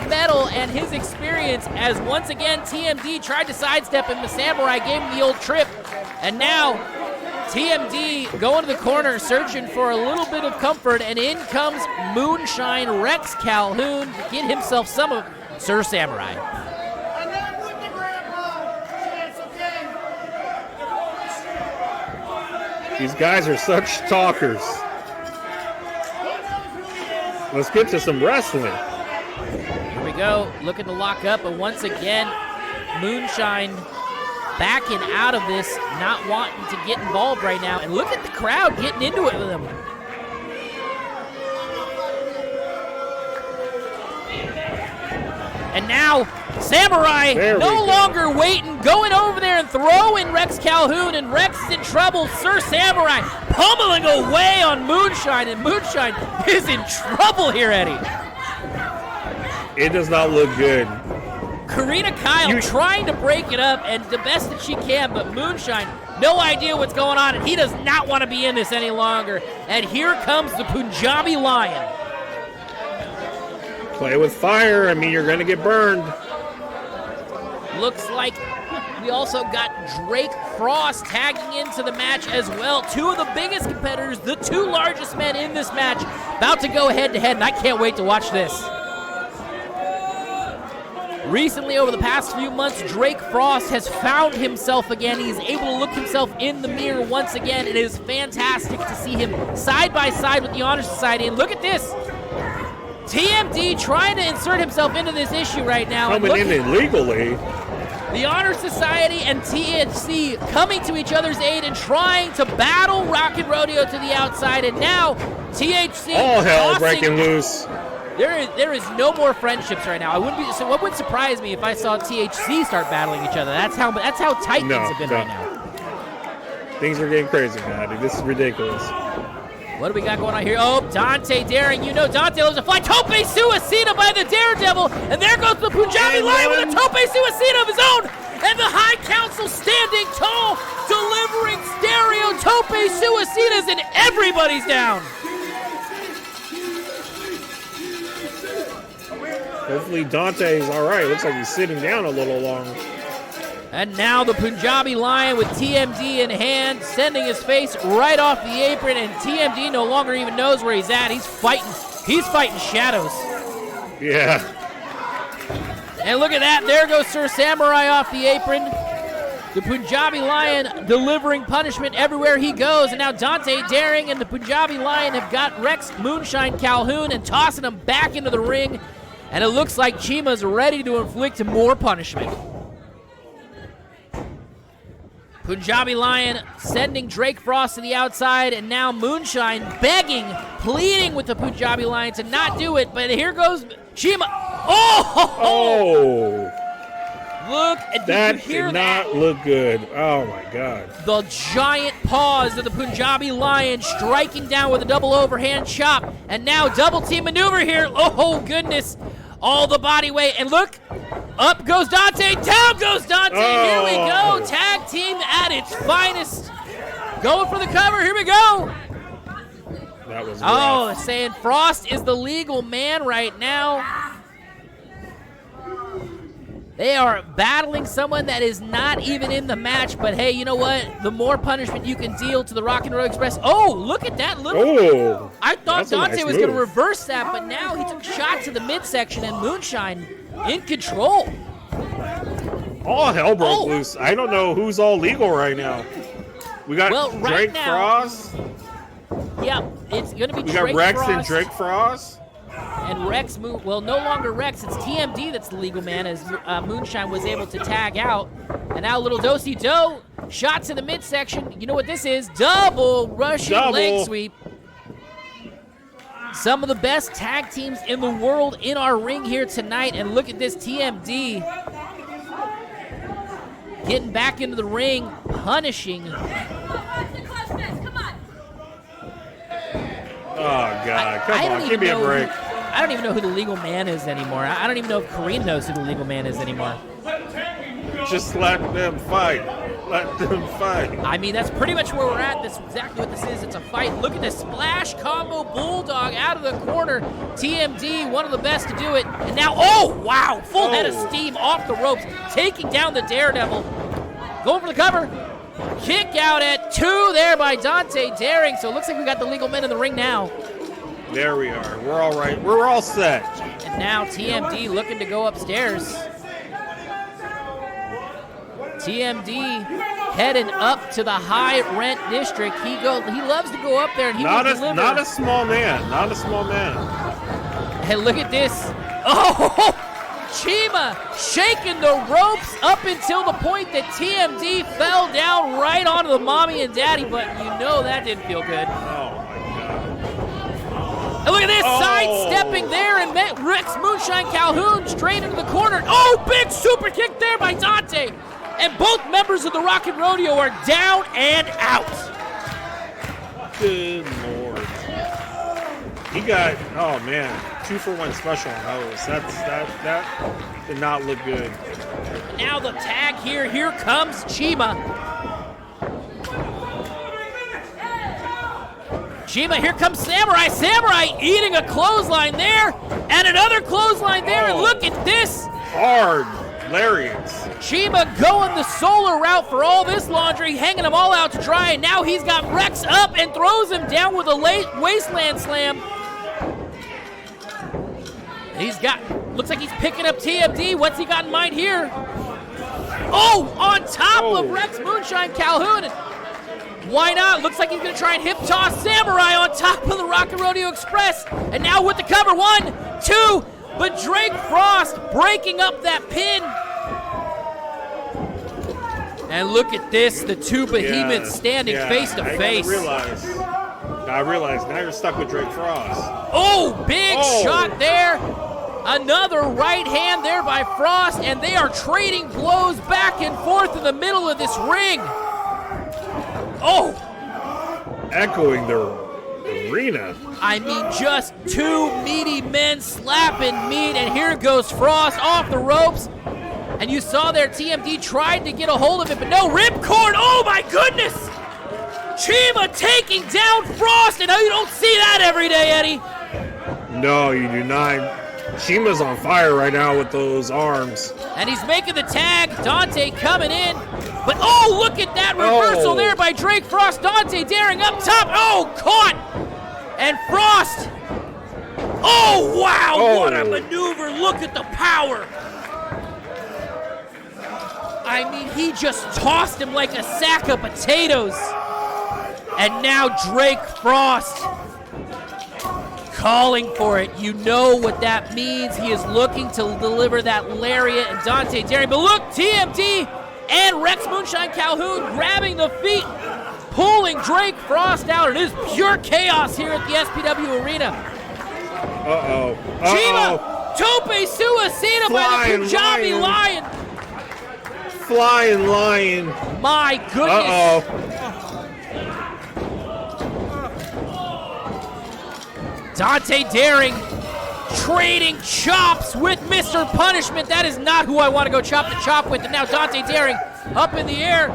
mettle and his experience as once again TMD tried to sidestep him. The Samurai gave him the old trip, and now TMD going to the corner, searching for a little bit of comfort, and in comes Moonshine Rex Calhoun to get himself some of Sir Samurai. These guys are such talkers. Let's get to some wrestling. Here we go, looking to lock up, but once again, Moonshine backing out of this, not wanting to get involved right now. And look at the crowd getting into it with him. And now, Samurai no longer waiting, going over there and throwing Rex Calhoun, and Rex is in trouble. Sir Samurai pummeling away on Moonshine, and Moonshine is in trouble here, Eddie. It does not look good. Karina Kyle trying to break it up, and the best that she can, but Moonshine, no idea what's going on, and he does not want to be in this any longer. And here comes the Punjabi Lion. Play with fire. I mean, you're going to get burned. Looks like we also got Drake Frost tagging into the match as well. Two of the biggest competitors, the two largest men in this match, about to go head-to-head, and I can't wait to watch this. Recently, over the past few months, Drake Frost has found himself again. He's able to look himself in the mirror once again. It is fantastic to see him side by side with the Honor Society. And look at this. TMD trying to insert himself into this issue right now. Coming in illegally. The Honor Society and THC coming to each other's aid and trying to battle Rockin' Rodeo to the outside. And now THC all hell breaking loose. There is no more friendships right now. So what would surprise me if I saw THC start battling each other? That's how tight things have been right now. Things are getting crazy, man. This is ridiculous. What do we got going on here? Oh, Dante Daring. You know Dante loves to fly. Tope Suicida by the Daredevil. And there goes the Punjabi Lion with a Tope Suicida of his own. And the High Council standing tall, delivering stereo Tope Suicidas, and everybody's down. Hopefully Dante's all right. Looks like he's sitting down a little long. And now the Punjabi Lion with TMD in hand, sending his face right off the apron, and TMD no longer even knows where he's at. He's fighting shadows. Yeah. And look at that, there goes Sir Samurai off the apron. The Punjabi Lion delivering punishment everywhere he goes, and now Dante Daring and the Punjabi Lion have got Rex Moonshine Calhoun and tossing him back into the ring, and it looks like Cheema's ready to inflict more punishment. Punjabi Lion sending Drake Frost to the outside, and now Moonshine begging, pleading with the Punjabi Lion to not do it, but here goes Cheema. Oh! Look, and that did you hear did that? not look good. Oh my God. The giant paws of the Punjabi Lion striking down with a double overhand chop, and now double team maneuver here. Oh goodness. All the body weight, and look, up goes Dante, down goes Dante. Here we go, tag team at its finest. Going for the cover, here we go. That was rough. Saying Frost is the legal man right now. They are battling someone that is not even in the match, but hey, you know what? The more punishment you can deal to the Rockin' Rodeo Express. Oh, look at that little. I thought Dante was going to reverse that, but now he took a shot to the midsection, and Moonshine in control. All hell broke loose. I don't know who's all legal right now. We got Drake Frost. Yeah, it's going to be we Drake got Rex Frost. and Drake Frost. And Rex, well, no longer Rex, it's TMD that's the legal man, as Moonshine was able to tag out. And now little Do-si-do, shot to the midsection. You know what this is? Double Russian leg sweep. Some of the best tag teams in the world in our ring here tonight. And look at this TMD getting back into the ring, punishing. Oh, God. Come on, give me a break. I don't even know who the legal man is anymore. I don't even know if Kareem knows who the legal man is anymore. Just let them fight. Let them fight. I mean, that's pretty much where we're at. That's exactly what this is. It's a fight. Look at the splash combo bulldog out of the corner. TMD, one of the best to do it. And now, oh, wow, full head of steam off the ropes, taking down the Daredevil. Going for the cover. Kick out at 2 there by Dante Daring. So it looks like we got the legal men in the ring now. There we are. We're all right. We're all set. And now TMD looking to go upstairs. TMD heading up to the high rent district. He loves to go up there, and he will deliver. Not a small man. Not a small man. And look at this. Oh, Cheema shaking the ropes up until the point that TMD fell down right onto the mommy and daddy button. You know that didn't feel good. Oh, my God. And look at this, sidestepping there and met Rex Moonshine Calhoun straight into the corner. Oh, big super kick there by Dante. And both members of the Rockin' Rodeo are down and out. Good Lord. He got, oh man, 2-for-1 special on those. That did not look good. Now the tag here. Here comes Cheema. Cheema, here comes Samurai. Samurai eating a clothesline there. And another clothesline there. And look at this. Hard lariats. Cheema going the solar route for all this laundry, hanging them all out to dry. And now he's got Rex up and throws him down with a late wasteland slam. He's got, looks like he's picking up TMD. What's he got in mind here? Oh, on top of Rex Moonshine Calhoun. Why not? Looks like he's going to try and hip toss Samurai on top of the Rockin' Rodeo Express. And now with the cover, 1, 2, but Drake Frost breaking up that pin. And look at this, the two behemoths standing face to face. I realize now you're stuck with Drake Frost. Oh, big shot there. Another right hand there by Frost, and they are trading blows back and forth in the middle of this ring. Oh! Echoing the arena. I mean, just two meaty men slapping meat, and here goes Frost off the ropes. And you saw there TMD tried to get a hold of it, but no, ripcord. Oh my goodness! Cheema taking down Frost, and you don't see that every day, Eddie. No, you do not. Cheema's on fire right now with those arms. And he's making the tag. Dante coming in. But oh, look at that reversal there by Drake Frost. Dante Daring up top. Oh, caught. And Frost. Oh, wow. What a maneuver. Look at the power. I mean, he just tossed him like a sack of potatoes. And now Drake Frost calling for it. You know what that means. He is looking to deliver that lariat and Dante Daring. But look, TMD and Rex Moonshine Calhoun grabbing the feet, pulling Drake Frost out. It is pure chaos here at the SPW Arena. Cheema, Tope Suicida by the Punjabi Lion. Flying Lion. My goodness. Dante Daring trading chops with Mr. Punishment. That is not who I want to go chop the chop with. And now Dante Daring up in the air.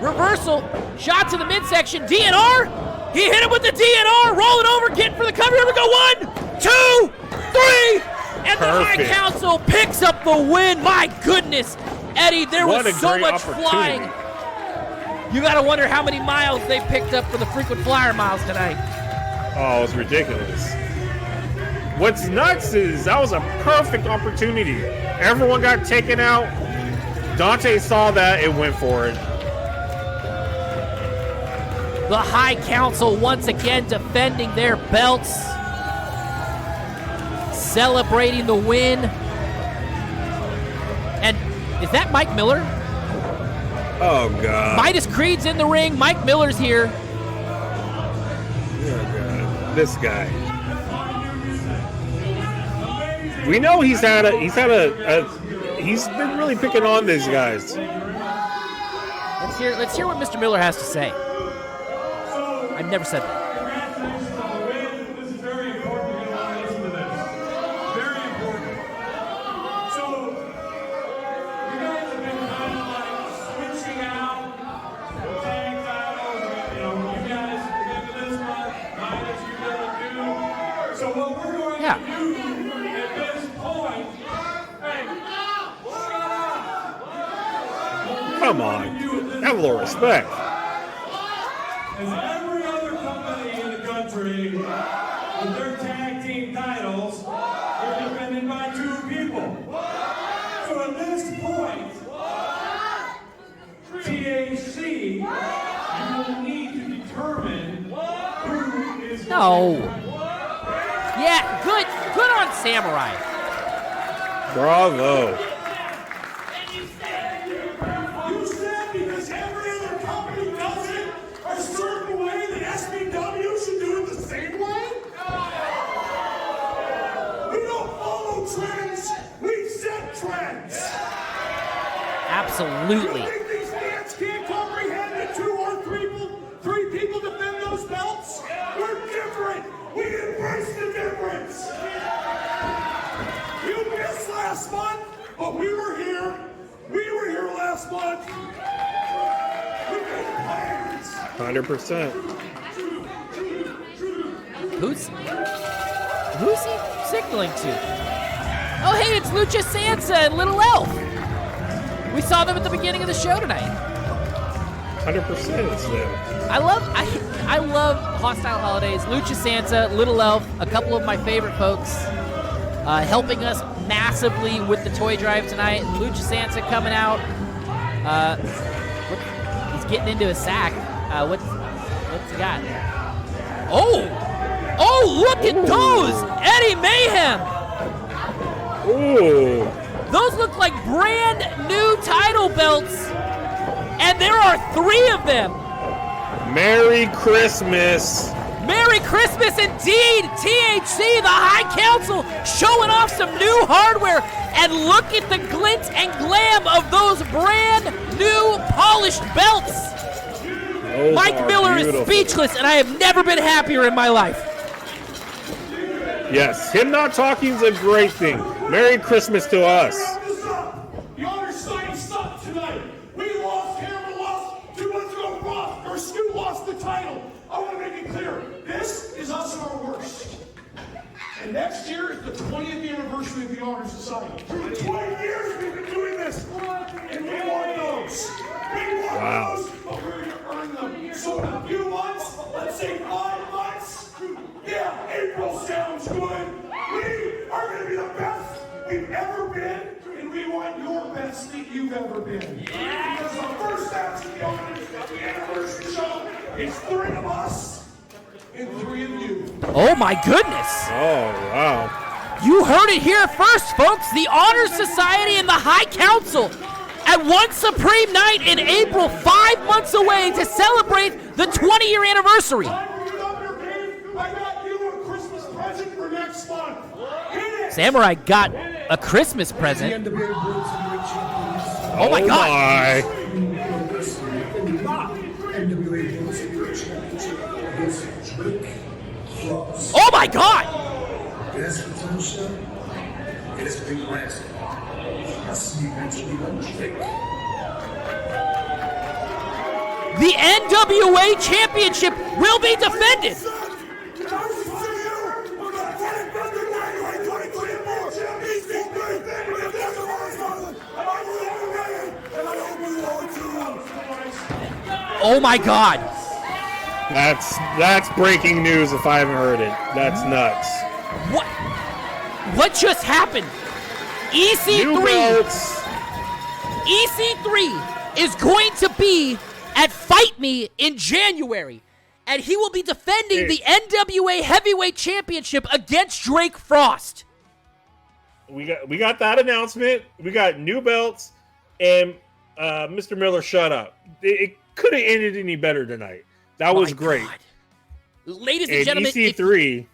Reversal. Shot to the midsection. DNR. He hit him with the DNR. Rolling over. Getting for the cover. Here we go. 1, 2, 3. And the High Council picks up the win. My goodness. Eddie, there was so much flying. You got to wonder how many miles they picked up for the frequent flyer miles tonight. Oh, it's ridiculous. What's nuts is that was a perfect opportunity. Everyone got taken out. Dante saw that and went for it. The High Council once again defending their belts. Celebrating the win. And is that Mike Miller? Oh, God. Midas Kreed's in the ring. Mike Miller's here. This guy. We know he's been really picking on these guys. Let's hear what Mr. Miller has to say. I've never said that. This is very important. You're going to want to listen to this. Very important. So, you guys have been kind of like switching out the tag titles. You know, you guys get to this one, Midas, you got to do. So, what we're going to do at this point, hey, Come on. Have a little respect. as every other company in the country with their tag team titles, they're defended by 2 people. So at this point, THC, you will need to determine who is No. Yeah, good on Samurai. Bravo. You said because every other company does it a certain way that SPW should do it the same way? Absolutely. You think these fans can't comprehend that 2 or 3 people defend those belts? We're different. We embrace the difference. You missed last month, but we were here. We were here last month. We made plans. 100%. Who's he signaling to? Oh, hey, it's Lucha Sansa and Little Elf. We saw them at the beginning of the show tonight. 100% it's them. I love Hostile Holidays. Lucha Sansa, Little Elf, a couple of my favorite folks, helping us massively with the toy drive tonight. Lucha Sansa coming out. He's getting into a sack. What's he got? Oh, look at those! Eddie Mayhem! Ooh. Those look like brand new title belts, and there are 3 of them. Merry Christmas. Merry Christmas indeed! THC, the High Council, showing off some new hardware, and look at the glint and glam of those brand new polished belts. Those Mike are Miller beautiful. is speechless, and I have never been happier in my life. Yes, him not talking is a great thing. Merry Christmas to us. The Honor Society sucked tonight. We lost, Cameron lost, 2 months ago, Roth or Scoot lost the title. I want to make it clear, this is us at our worst. And next year is the 20th anniversary of the Honor Society. For 20 years we've been doing this, and we want those. We want those, but we're going to earn them. So in a few months, let's say 5 months, yeah, April sounds good. We are going to be the best we've ever been, and we want your best that you've ever been. Because the first match of the anniversary show is 3 of us and 3 of you. Oh my goodness! Oh, wow. You heard it here first, folks. The Honor Society and the High Council at one Supreme Night in April, 5 months away to celebrate the 20-year anniversary. I got you a Christmas present for next month. Samurai got a Christmas present. Oh my God! Oh my God! The NWA Championship will be defended. Oh my God! That's breaking news if I haven't heard it. That's nuts. What just happened? EC3 is going to be at Fight Me in January, and he will be defending the NWA Heavyweight Championship against Drake Frost. We got that announcement. We got new belts, and Mr. Miller, shut up. It could have ended any better tonight. That was great. God. Ladies and gentlemen, EC3.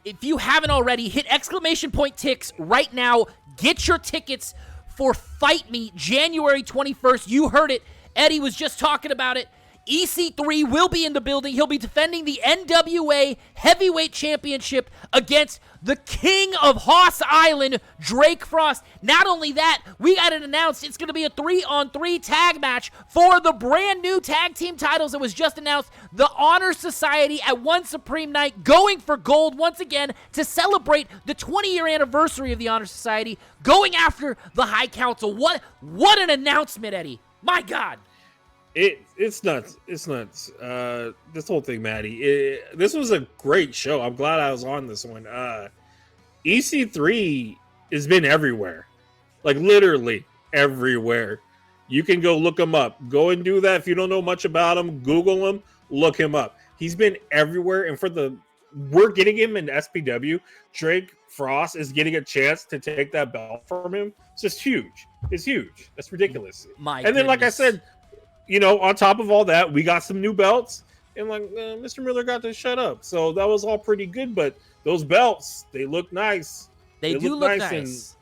if you haven't already, hit !Tix right now. Get your tickets for Fight Me January 21st. You heard it. Eddie was just talking about it. EC3 will be in the building. He'll be defending the NWA Heavyweight Championship against the King of Hoss Island, Drake Frost. Not only that, we got it announced. It's going to be a 3-on-3 tag match for the brand new tag team titles that was just announced. The Honor Society at One Supreme Night going for gold once again to celebrate the 20-year anniversary of the Honor Society, going after the High Council. What an announcement, Eddie. My God. It's nuts. It's nuts. This whole thing, Maddie. This was a great show. I'm glad I was on this one. EC3 has been everywhere, like literally everywhere. You can go look him up. Go and do that if you don't know much about him. Google him. Look him up. He's been everywhere, and we're getting him in SPW. Drake Frost is getting a chance to take that belt from him. It's just huge. It's huge. That's ridiculous. Then, like I said, on top of all that, we got some new belts, and Mr. Miller got to shut up. So that was all pretty good, but those belts, they look nice. They do look nice.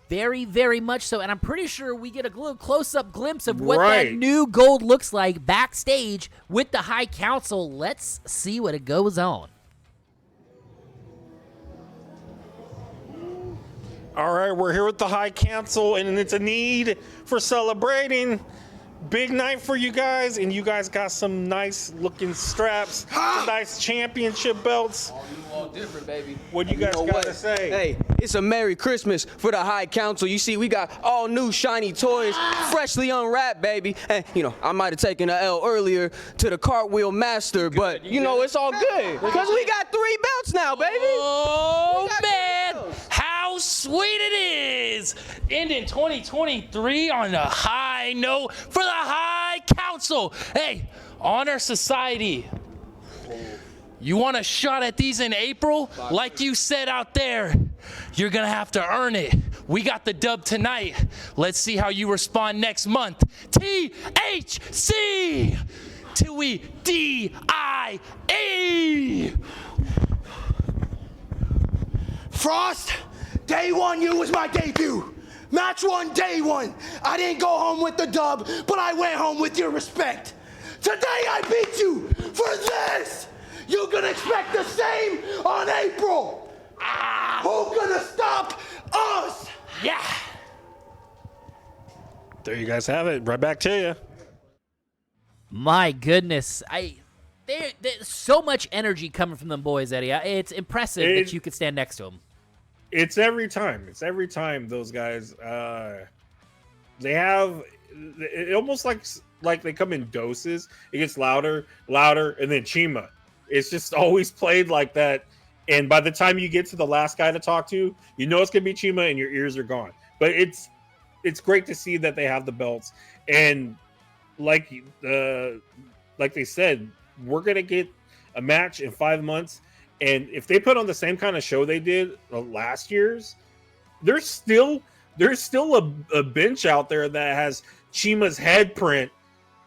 Very, very much so. And I'm pretty sure we get a little close-up glimpse of what that Right. new gold looks like backstage with the High Council. Let's see what it goes on. All right, we're here with the High Council, and it's a need for celebrating. Big night for you guys, and you guys got some nice looking straps, some nice championship belts. All different, baby. What you guys gotta say? Hey, it's a Merry Christmas for the High Council. You see, we got all new shiny toys, freshly unwrapped, baby. And, I might have taken an L earlier to the Cartwheel Master, but, it's all good. Because we got 3 belts now, baby. Oh, man. How sweet it is. Ending 2023 on a high note for the High Council. Hey, Honor Society. You want a shot at these in April? Like you said out there, you're going to have to earn it. We got the dub tonight. Let's see how you respond next month. THC till we DIE. Frost, day 1 you was my debut. Match 1, day 1. I didn't go home with the dub, but I went home with your respect. Today I beat you for this. You're gonna expect the same on April. Who's gonna stop us? Yeah. There you guys have it. Right back to you. My goodness. There's so much energy coming from them boys, Eddie. It's impressive that you could stand next to them. It's every time. It's every time those guys. They have it almost like they come in doses. It gets louder, and then Cheema. It's just always played like that. And by the time you get to the last guy to talk to, you know it's gonna be Cheema, and your ears are gone. But it's great to see that they have the belts, and like they said, we're gonna get a match in 5 months. And if they put on the same kind of show they did last year's, there's still a bench out there that has Cheema's head print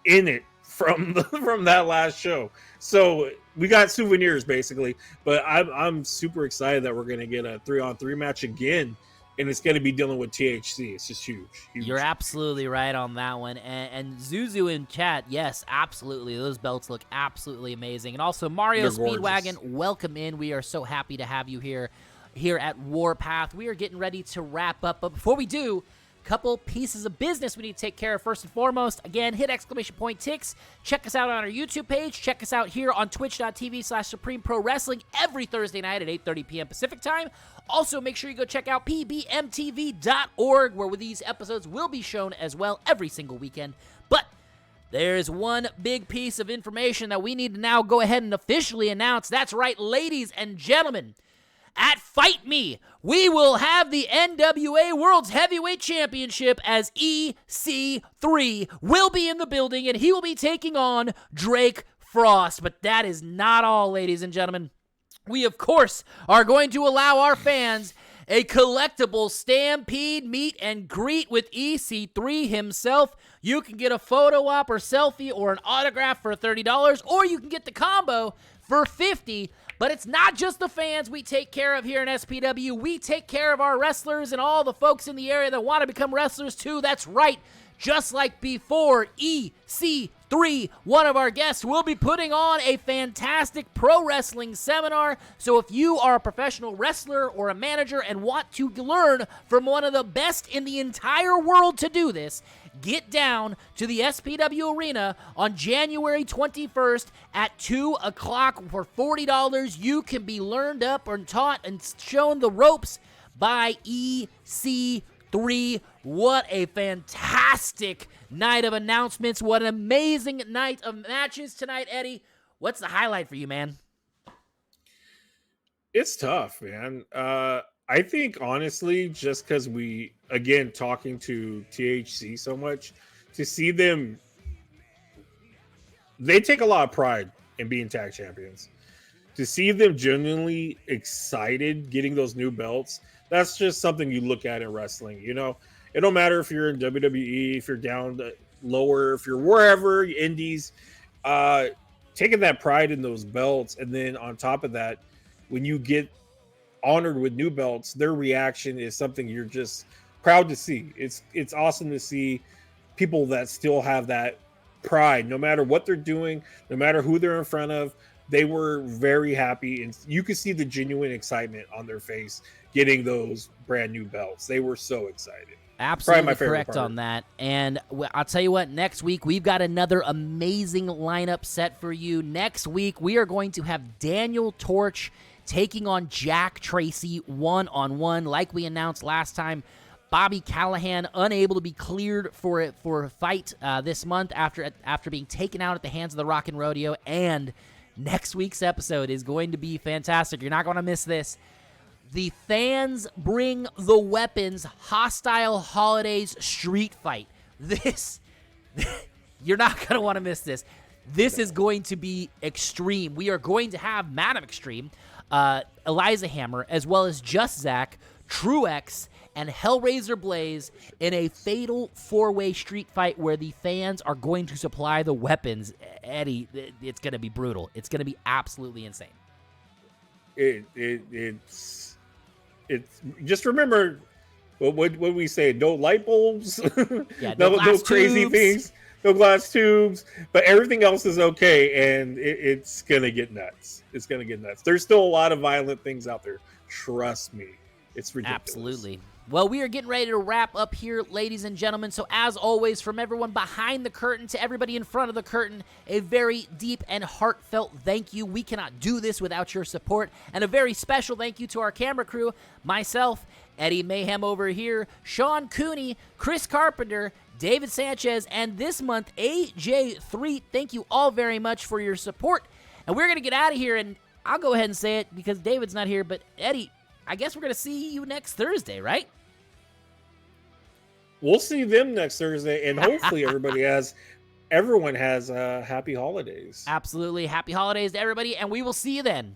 in it from that last show. So we got souvenirs basically. But I'm super excited that we're gonna get a 3-on-3 match again, and it's gonna be dealing with THC. It's just huge. You're absolutely right on that one. And Zuzu in chat, yes, absolutely. Those belts look absolutely amazing. And also Mario Speedwagon, welcome in. We are so happy to have you here at Warpath. We are getting ready to wrap up. But before we do, couple pieces of business we need to take care of. First and foremost, again, hit !Tix. Check us out on our YouTube page. Check us out here on twitch.tv/Supreme Pro Wrestling every Thursday night at 8:30 p.m. Pacific time. Also, make sure you go check out pbmtv.org, where these episodes will be shown as well every single weekend. But there's one big piece of information that we need to now go ahead and officially announce. That's right, ladies and gentlemen. At Fight Me, we will have the NWA World's Heavyweight Championship as EC3 will be in the building, and he will be taking on Drake Frost. But that is not all, ladies and gentlemen. We, of course, are going to allow our fans a collectible Stampede meet and greet with EC3 himself. You can get a photo op or selfie or an autograph for $30, or you can get the combo for $50. But it's not just the fans we take care of here in SPW. We take care of our wrestlers and all the folks in the area that want to become wrestlers too. That's right. Just like before, EC3, one of our guests, will be putting on a fantastic pro wrestling seminar. So if you are a professional wrestler or a manager and want to learn from one of the best in the entire world to do this, get down to the SPW Arena on January 21st at 2 o'clock for $40. You can be learned up or taught and shown the ropes by EC3. What a fantastic night of announcements. What an amazing night of matches tonight, Eddie. What's the highlight for you, man? It's tough, man. I think, honestly, just because we, again, talking to THC so much, to see them, they take a lot of pride in being tag champions. To see them genuinely excited getting those new belts, that's just something you look at in wrestling. You know, it don't matter if you're in WWE, if you're down lower, if you're wherever, indies, taking that pride in those belts. And then on top of that, when you get honored with new belts, their reaction is something you're just proud to see. It's awesome to see people that still have that pride, no matter what they're doing, no matter who they're in front of. They were very happy, and you could see the genuine excitement on their face getting those brand new belts. They were so excited. Absolutely correct on that. And I'll tell you what, next week we've got another amazing lineup set for you. Next week we are going to have Daniel Torch taking on Jack Tracy one-on-one. Like we announced last time, Bobby Callahan unable to be cleared for a fight this month after being taken out at the hands of the Rockin' Rodeo. And next week's episode is going to be fantastic. You're not going to miss this. The Fans Bring the Weapons Hostile Holidays Street Fight. This, you're not going to want to miss this. This is going to be extreme. We are going to have Madam Extreme, Eliza Hammer, as well as Just Zach, Truex, and Hellraiser Blaze in a fatal four-way street fight where the fans are going to supply the weapons. Eddie, it's going to be brutal. It's going to be absolutely insane. It's just remember what we say. No light bulbs, yeah, no crazy tubes. things, no glass tubes, but everything else is okay. And it's gonna get nuts. It's gonna get nuts. There's still a lot of violent things out there. Trust me, it's ridiculous. Absolutely. Well, we are getting ready to wrap up here, ladies and gentlemen. So as always, from everyone behind the curtain to everybody in front of the curtain, a very deep and heartfelt thank you. We cannot do this without your support. And a very special thank you to our camera crew, myself, Eddie Mayhem over here, Sean Cooney, Chris Carpenter, David Sanchez, and this month, AJ3. Thank you all very much for your support. And we're going to get out of here, and I'll go ahead and say it because David's not here. But Eddie, I guess we're going to see you next Thursday, right? We'll see them next Thursday, and hopefully everyone has happy holidays. Absolutely. Happy holidays to everybody, and we will see you then.